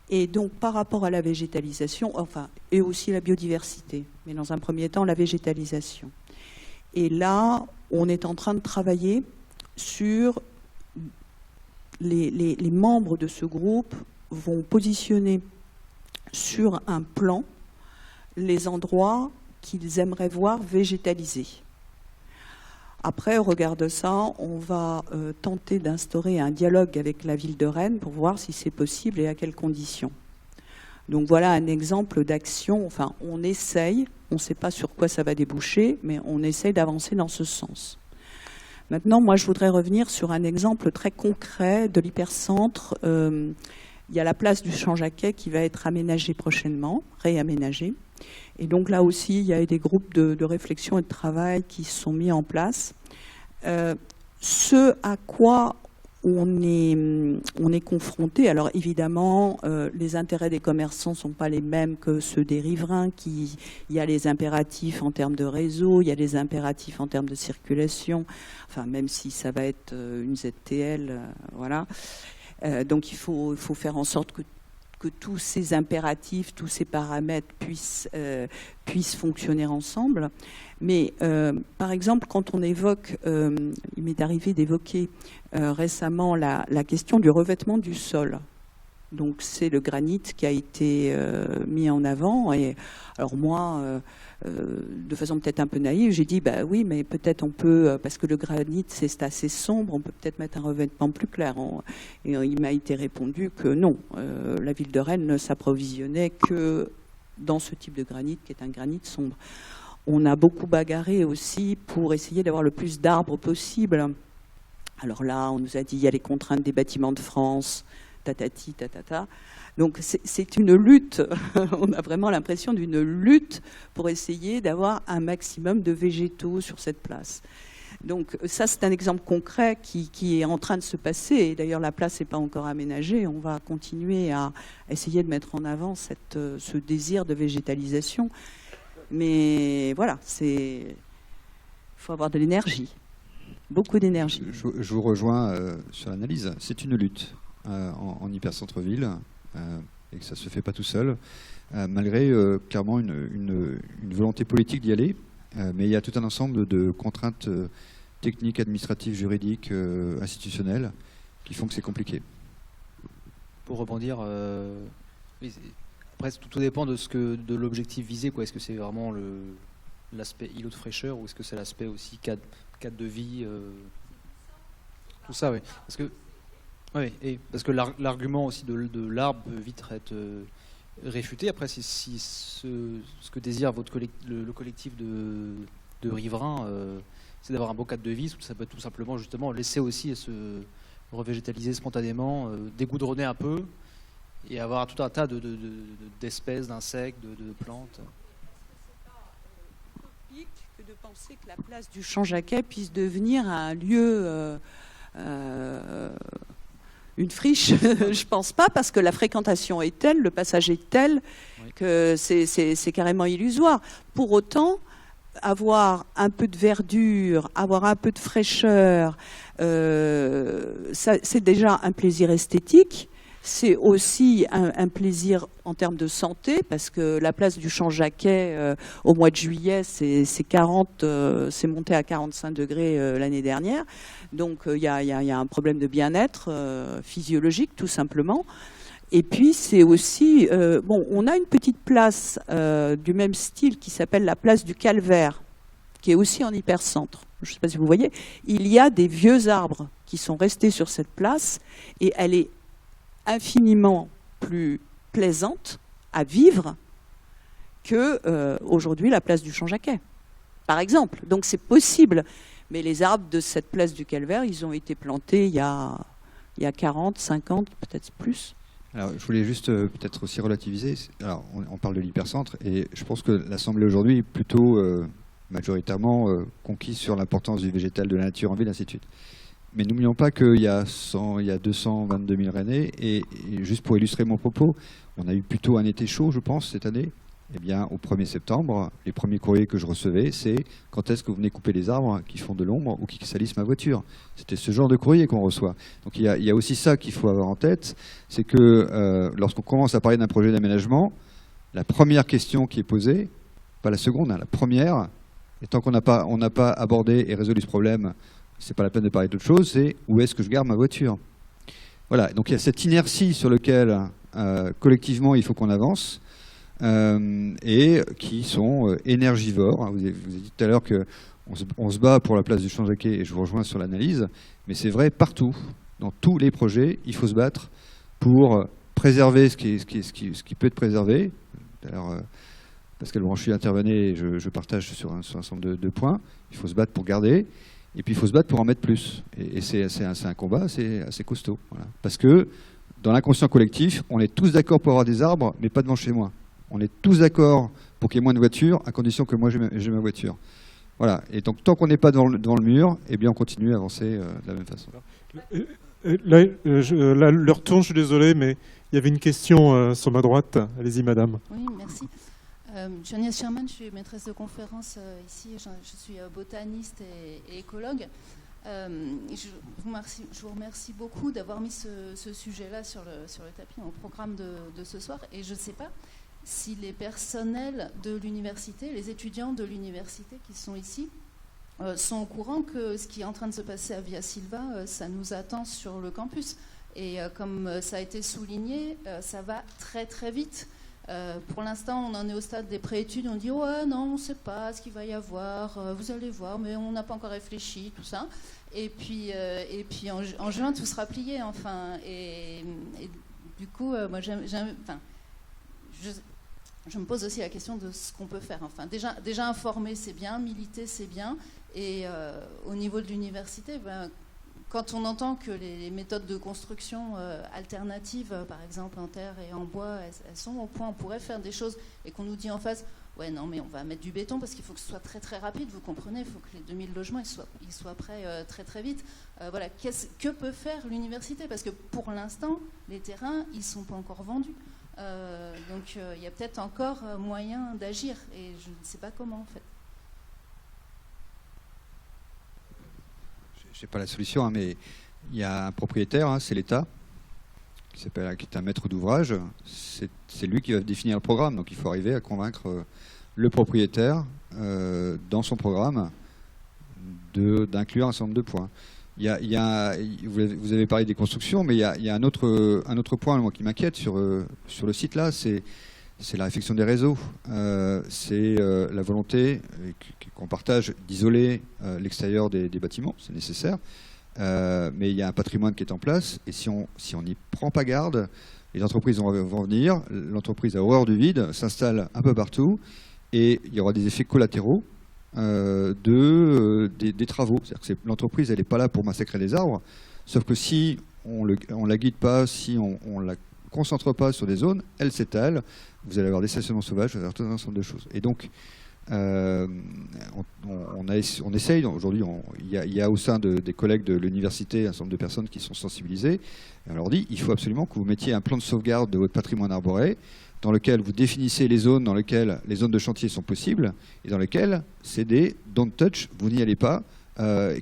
Speaker 11: Et donc, par rapport à la végétalisation, enfin, et aussi la biodiversité, mais dans un premier temps, la végétalisation. Et là, on est en train de travailler sur les membres de ce groupe vont positionner sur un plan les endroits qu'ils aimeraient voir végétalisés. Après, au regard de ça, on va tenter d'instaurer un dialogue avec la ville de Rennes pour voir si c'est possible et à quelles conditions. Donc voilà un exemple d'action. Enfin, on essaye, on ne sait pas sur quoi ça va déboucher, mais on essaye d'avancer dans ce sens. Maintenant, moi, je voudrais revenir sur un exemple très concret de l'hypercentre. Il y a la place du Champ-Jacquet qui va être aménagée prochainement, réaménagée. Et donc là aussi, il y a des groupes de réflexion et de travail qui se sont mis en place. Ce à quoi on est confronté, alors évidemment, les intérêts des commerçants ne sont pas les mêmes que ceux des riverains. Il y a les impératifs en termes de réseau, il y a les impératifs en termes de circulation, enfin même si ça va être une ZTL, voilà. Donc il faut faire en sorte que tous ces impératifs, tous ces paramètres puissent fonctionner ensemble. Mais par exemple, quand on évoque, il m'est arrivé d'évoquer récemment la question du revêtement du sol. Donc c'est le granit qui a été mis en avant. Et alors moi, de façon peut-être un peu naïve, j'ai dit bah oui, mais peut-être on peut, parce que le granit c'est assez sombre, on peut peut-être mettre un revêtement plus clair. Et il m'a été répondu que non, la ville de Rennes ne s'approvisionnait que dans ce type de granit qui est un granit sombre. On a beaucoup bagarré aussi pour essayer d'avoir le plus d'arbres possible. Alors là, on nous a dit il y a les contraintes des bâtiments de France, tatati, tatata. Donc c'est une lutte, on a vraiment l'impression d'une lutte pour essayer d'avoir un maximum de végétaux sur cette place. Donc ça, c'est un exemple concret qui est en train de se passer. Et d'ailleurs, la place n'est pas encore aménagée. On va continuer à essayer de mettre en avant ce désir de végétalisation. Mais voilà, il faut avoir de l'énergie, beaucoup d'énergie.
Speaker 3: Je vous rejoins sur l'analyse. C'est une lutte en hypercentre-ville et que ça ne se fait pas tout seul, malgré clairement une volonté politique d'y aller. Mais il y a tout un ensemble de contraintes techniques, administratives, juridiques, institutionnelles qui font que c'est compliqué.
Speaker 5: Pour rebondir, oui, après tout dépend de l'objectif visé, quoi. Est-ce que c'est vraiment l'aspect îlot de fraîcheur ou est-ce que c'est l'aspect aussi cadre de vie, tout ça, oui. Parce que l'argument aussi de l'arbre peut vite être réfuté. Après, si ce que désire le collectif de riverains, c'est d'avoir un beau cadre de vie, ça peut être tout simplement justement laisser aussi se revégétaliser spontanément, dégoudronner un peu, et avoir tout un tas d'espèces, d'insectes, de plantes.
Speaker 11: Que de penser que la place du Champ-Jacquet puisse devenir un lieu, une friche. Je pense pas, parce que la fréquentation est telle, le passage est tel, que c'est carrément illusoire. Pour autant, avoir un peu de verdure, avoir un peu de fraîcheur, c'est déjà un plaisir esthétique. C'est aussi un plaisir en termes de santé, parce que la place du Champ-Jacquet, au mois de juillet, c'est monté à 45 degrés l'année dernière. Donc il y a un problème de bien-être physiologique, tout simplement. Et puis c'est aussi, on a une petite place du même style qui s'appelle la place du Calvaire, qui est aussi en hypercentre. Je ne sais pas si vous voyez. Il y a des vieux arbres qui sont restés sur cette place, et elle est infiniment plus plaisante à vivre que aujourd'hui la place du Champ-Jacquet, par exemple. Donc c'est possible. Mais les arbres de cette place du Calvaire, ils ont été plantés il y a 40, 50, peut-être plus.
Speaker 3: Alors, je voulais juste peut-être aussi relativiser. Alors, on parle de l'hypercentre, et je pense que l'Assemblée aujourd'hui est plutôt majoritairement conquise sur l'importance du végétal, de la nature en ville, ainsi de suite. Mais n'oublions pas qu'il y a 222 000 Rennais, et juste pour illustrer mon propos, on a eu plutôt un été chaud, je pense, cette année. Eh bien, au 1er septembre, les premiers courriers que je recevais, c'est « Quand est-ce que vous venez couper les arbres qui font de l'ombre ou qui salissent ma voiture ?» C'était ce genre de courrier qu'on reçoit. Donc il y a aussi ça qu'il faut avoir en tête, c'est que lorsqu'on commence à parler d'un projet d'aménagement, la première question qui est posée, pas la seconde, hein, la première, et tant qu'on n'a pas abordé et résolu ce problème, c'est pas la peine de parler d'autre chose, c'est où est-ce que je garde ma voiture. Voilà, donc il y a cette inertie sur laquelle collectivement il faut qu'on avance, et qui sont énergivores. Vous avez dit tout à l'heure qu'on se bat pour la place du Champ-Jacquet, et je vous rejoins sur l'analyse, mais c'est vrai partout, dans tous les projets, il faut se battre pour préserver ce qui peut être préservé. Alors, Pascal Branchi intervenait, et je partage sur un certain nombre de points. Il faut se battre pour garder, et puis il faut se battre pour en mettre plus. Et c'est un combat assez costaud. Voilà. Parce que dans l'inconscient collectif, on est tous d'accord pour avoir des arbres, mais pas devant chez moi. On est tous d'accord pour qu'il y ait moins de voitures, à condition que moi j'ai ma voiture. Voilà. Et donc tant qu'on n'est pas devant le mur, eh bien on continue à avancer de la même façon.
Speaker 1: Là, l'heure tourne, je suis désolé, mais il y avait une question sur ma droite. Allez-y, madame.
Speaker 12: Oui, merci. Je suis Agnès Sherman, je suis maîtresse de conférence ici. Je suis botaniste et écologue. Je vous remercie beaucoup d'avoir mis ce sujet-là sur le tapis, au programme de ce soir. Et je ne sais pas si les personnels de l'université, les étudiants de l'université qui sont ici, sont au courant que ce qui est en train de se passer à Via Silva, ça nous attend sur le campus. Et comme ça a été souligné, ça va très très vite. Pour l'instant, on en est au stade des préétudes. On dit ouais, non, on ne sait pas ce qu'il va y avoir. Vous allez voir, mais on n'a pas encore réfléchi, tout ça. Et puis en juin, tout sera plié, enfin. Et du coup, moi, je me pose aussi la question de ce qu'on peut faire. Enfin, déjà informer, c'est bien. Militer, c'est bien. Et au niveau de l'université, quand on entend que les méthodes de construction alternatives, par exemple en terre et en bois, elles sont au point, on pourrait faire des choses, et qu'on nous dit en face, ouais non mais on va mettre du béton parce qu'il faut que ce soit très très rapide, vous comprenez, il faut que les 2000 logements ils soient prêts très très vite. Voilà, que peut faire l'université? Parce que pour l'instant, les terrains, ils ne sont pas encore vendus. Donc il y a peut-être encore moyen d'agir, et je ne sais pas comment en fait.
Speaker 3: Je n'ai pas la solution, hein, mais il y a un propriétaire, hein, c'est l'État, qui est un maître d'ouvrage. C'est lui qui va définir le programme. Donc il faut arriver à convaincre le propriétaire dans son programme d'inclure un certain nombre de points. Vous avez parlé des constructions, mais il y a un autre point moi, qui m'inquiète sur le site là, c'est la réflexion des réseaux. C'est la volonté qu'on partage d'isoler l'extérieur des bâtiments, c'est nécessaire. Mais il y a un patrimoine qui est en place, et si on n'y prend pas garde, les entreprises vont venir, l'entreprise a horreur du vide, s'installe un peu partout, et il y aura des effets collatéraux des travaux. C'est-à-dire que l'entreprise, elle n'est pas là pour massacrer les arbres, sauf que si on la guide pas, si on la concentre pas sur des zones, elle s'étale. Vous allez avoir des stationnements sauvages, vous allez avoir tout un ensemble de choses. Et donc, on essaye, aujourd'hui, il y a au sein des collègues de l'université un certain nombre de personnes qui sont sensibilisées. Et on leur dit, il faut absolument que vous mettiez un plan de sauvegarde de votre patrimoine arboré, dans lequel vous définissez les zones dans lesquelles les zones de chantier sont possibles, et dans lesquelles c'est des don't touch, vous n'y allez pas,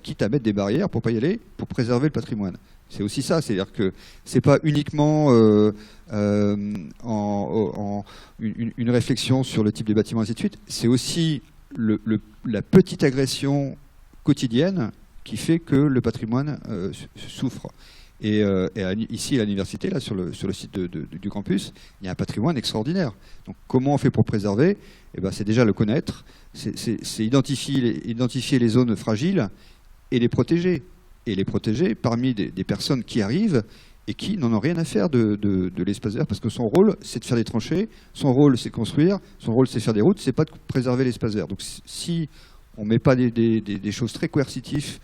Speaker 3: quitte à mettre des barrières pour ne pas y aller, pour préserver le patrimoine. C'est aussi ça, c'est-à-dire que ce n'est pas uniquement une réflexion sur le type de bâtiment, ainsi de suite, c'est aussi la petite agression quotidienne qui fait que le patrimoine souffre. Et ici, à l'université, là, sur le site du campus, il y a un patrimoine extraordinaire. Donc, comment on fait pour préserver? C'est déjà le connaître, c'est identifier les zones fragiles et les protéger. Et les protéger parmi des personnes qui arrivent et qui n'en ont rien à faire de l'espace vert, parce que son rôle, c'est de faire des tranchées, son rôle, c'est de construire, son rôle, c'est de faire des routes, c'est pas de préserver l'espace vert. Donc, si on ne met pas des choses très coercitives,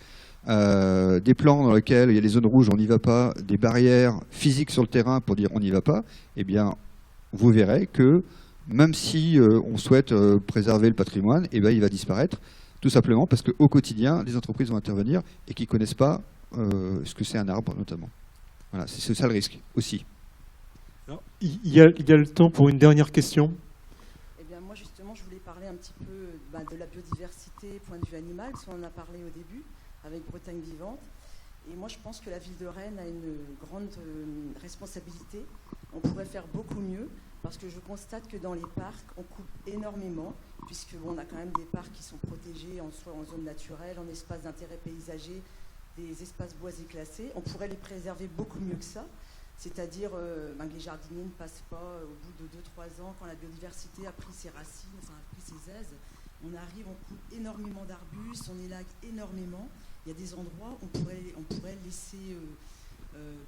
Speaker 3: des plans dans lesquels il y a des zones rouges, on n'y va pas, des barrières physiques sur le terrain pour dire on n'y va pas, eh bien, vous verrez que même si on souhaite préserver le patrimoine, eh bien, il va disparaître, tout simplement parce qu'au quotidien, les entreprises vont intervenir et qui ne connaissent pas ce que c'est un arbre, notamment. Voilà, c'est ça le risque, aussi.
Speaker 1: Alors, il y a le temps pour une dernière question.
Speaker 13: Eh bien, moi, justement, je voulais parler un petit peu de la biodiversité, point de vue animal, parce qu'on en a parlé au début, avec Bretagne Vivante. Et moi, je pense que la ville de Rennes a une grande responsabilité. On pourrait faire beaucoup mieux, parce que je constate que dans les parcs, on coupe énormément, puisque on a quand même des parcs qui sont protégés, soit en zone naturelle, en espace d'intérêt paysager, des espaces boisés classés. On pourrait les préserver beaucoup mieux que ça. C'est-à-dire que les jardiniers ne passent pas au bout de 2-3 ans, quand la biodiversité a pris ses racines, enfin a pris ses aises. On arrive, on coupe énormément d'arbustes, on élague énormément. Il y a des endroits où on pourrait laisser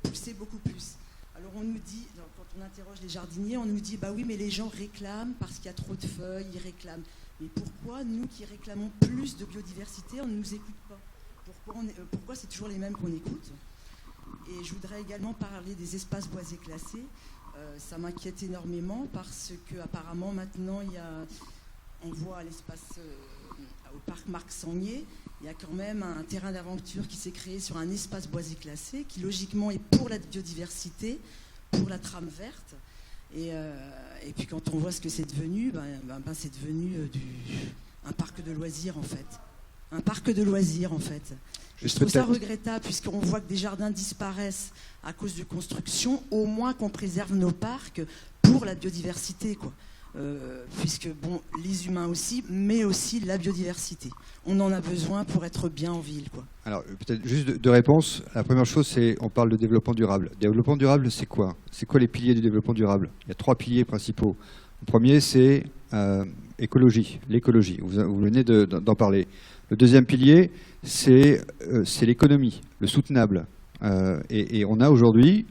Speaker 13: pousser beaucoup plus. Alors on nous dit, quand on interroge les jardiniers, on nous dit bah oui mais les gens réclament parce qu'il y a trop de feuilles, ils réclament. Mais pourquoi nous qui réclamons plus de biodiversité, on ne nous écoute pas? Pourquoi c'est toujours les mêmes qu'on écoute? Et je voudrais également parler des espaces boisés classés. Ça m'inquiète énormément parce qu'apparemment maintenant on voit à l'espace au parc Marc Sangnier, il y a quand même un terrain d'aventure qui s'est créé sur un espace boisé classé qui logiquement est pour la biodiversité, pour la trame verte. Et puis quand on voit ce que c'est devenu, c'est devenu un parc de loisirs en fait. Un parc de loisirs en fait. Je trouve ça regrettable puisqu'on voit que des jardins disparaissent à cause de construction, au moins qu'on préserve nos parcs pour la biodiversité quoi. Puisque bon, les humains aussi, mais aussi la biodiversité. On en a besoin pour être bien en ville, quoi.
Speaker 3: Alors, peut-être juste deux réponses. La première chose, c'est on parle de développement durable. Développement durable, c'est quoi? C'est quoi les piliers du développement durable? Il y a 3 piliers principaux. Le premier, c'est écologie, l'écologie. Vous venez d'en parler. Le deuxième pilier, c'est l'économie, le soutenable. Et on a aujourd'hui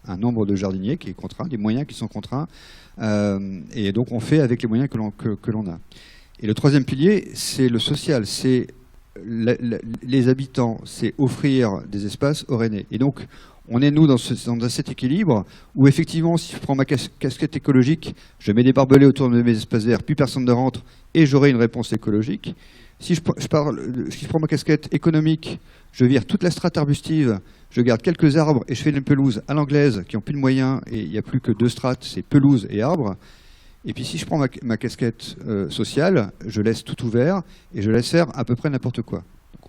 Speaker 3: un nombre de jardiniers qui est contraint, des moyens qui sont contraints. Et donc on fait avec les moyens que l'on a. Et le troisième pilier, c'est le social, c'est les habitants, c'est offrir des espaces aux Rennais. Et donc on est nous dans cet équilibre où effectivement si je prends ma casquette écologique, je mets des barbelés autour de mes espaces verts, plus personne ne rentre et j'aurai une réponse écologique. Si je prends ma casquette économique, je vire toute la strate arbustive, je garde quelques arbres et je fais une pelouse à l'anglaise qui n'ont plus de moyens et il n'y a plus que 2 strates, c'est pelouse et arbres. Et puis si je prends ma casquette sociale, je laisse tout ouvert et je laisse faire à peu près n'importe quoi.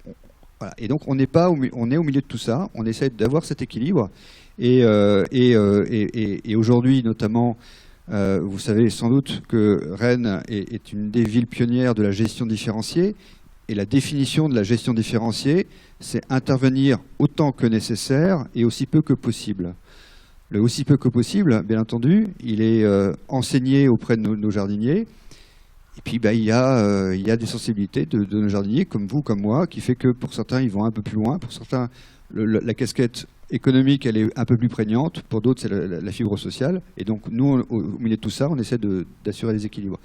Speaker 3: Donc, voilà. Et donc on est au milieu de tout ça, on essaie d'avoir cet équilibre et aujourd'hui notamment, vous savez sans doute que Rennes est une des villes pionnières de la gestion différenciée. Et la définition de la gestion différenciée, c'est intervenir autant que nécessaire et aussi peu que possible. Le aussi peu que possible, bien entendu, il est enseigné auprès de nos jardiniers. Et puis il y a des sensibilités de nos jardiniers, comme vous, comme moi, qui fait que pour certains, ils vont un peu plus loin. Pour certains, la casquette économique, elle est un peu plus prégnante. Pour d'autres, c'est la fibre sociale. Et donc, nous, au milieu de tout ça, on essaie d'assurer les équilibres.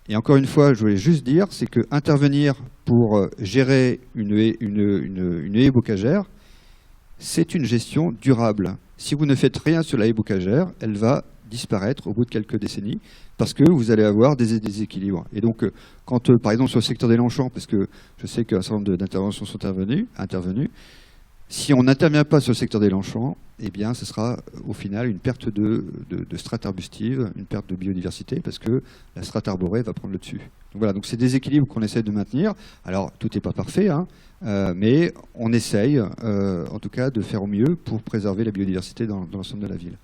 Speaker 3: Et encore une fois, je voulais juste dire, c'est qu'intervenir pour gérer une haie bocagère, c'est une gestion durable. Si vous ne faites rien sur la haie bocagère, elle va disparaître au bout de quelques décennies parce que vous allez avoir des déséquilibres. Et donc, quand, par exemple, sur le secteur des Longchamps, parce que je sais qu'un certain nombre d'interventions sont intervenues, si on n'intervient pas sur le secteur des Longchamps, eh bien, ce sera au final une perte de strate arbustive, une perte de biodiversité, parce que la strate arborée va prendre le dessus. Donc voilà, donc c'est des équilibres qu'on essaie de maintenir. Alors, tout n'est pas parfait, hein, mais on essaye, en tout cas, de faire au mieux pour préserver la biodiversité dans l'ensemble de la ville.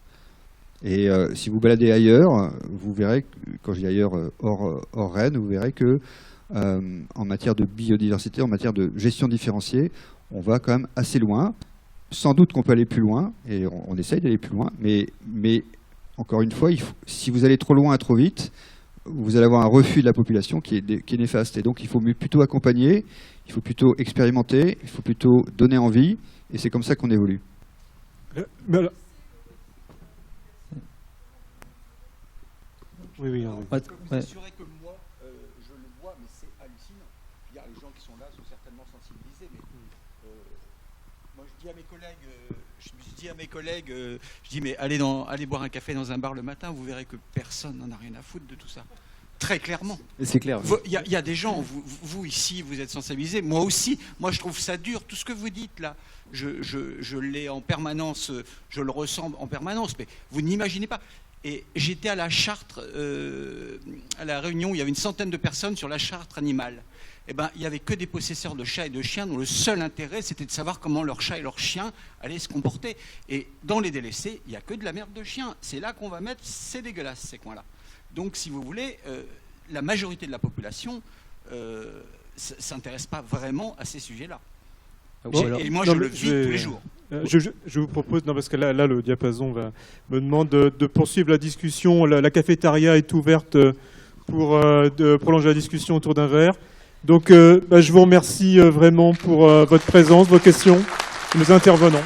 Speaker 3: Et si vous baladez ailleurs, vous verrez, quand je dis ailleurs hors Rennes, vous verrez que en matière de biodiversité, en matière de gestion différenciée, on va quand même assez loin. Sans doute qu'on peut aller plus loin, et on essaye d'aller plus loin, mais encore une fois, si vous allez trop loin et trop vite, vous allez avoir un refus de la population qui est néfaste. Et donc il faut plutôt accompagner, il faut plutôt expérimenter, il faut plutôt donner envie, et c'est comme ça qu'on évolue.
Speaker 1: Mais alors... Oui.
Speaker 4: Je peux vous assurer que moi, je le vois, mais c'est hallucinant. Les gens qui sont là sont certainement sensibilisés, mais moi je dis à mes collègues, je dis mais allez boire un café dans un bar le matin, vous verrez que personne n'en a rien à foutre de tout ça. Très clairement.
Speaker 2: C'est clair.
Speaker 4: Il y a des gens, vous ici, vous êtes sensibilisés, moi aussi, moi je trouve ça dur, tout ce que vous dites là, je l'ai en permanence, je le ressens en permanence, mais vous n'imaginez pas. Et j'étais à la Chartre, à la réunion où il y avait une centaine de personnes sur la Chartre animale. Eh ben, il n'y avait que des possesseurs de chats et de chiens dont le seul intérêt, c'était de savoir comment leurs chats et leurs chiens allaient se comporter. Et dans les délaissés, il n'y a que de la merde de chien. C'est là qu'on va mettre, c'est dégueulasse, ces coins-là. Donc, si vous voulez, la majorité de la population ne s'intéresse pas vraiment à ces sujets-là. Et moi, je le vis tous les jours.
Speaker 1: Je vous propose, non, parce que là le diapason me demande de poursuivre la discussion. La cafétéria est ouverte pour prolonger la discussion autour d'un verre. Donc, je vous remercie vraiment pour votre présence, vos questions, nos intervenants.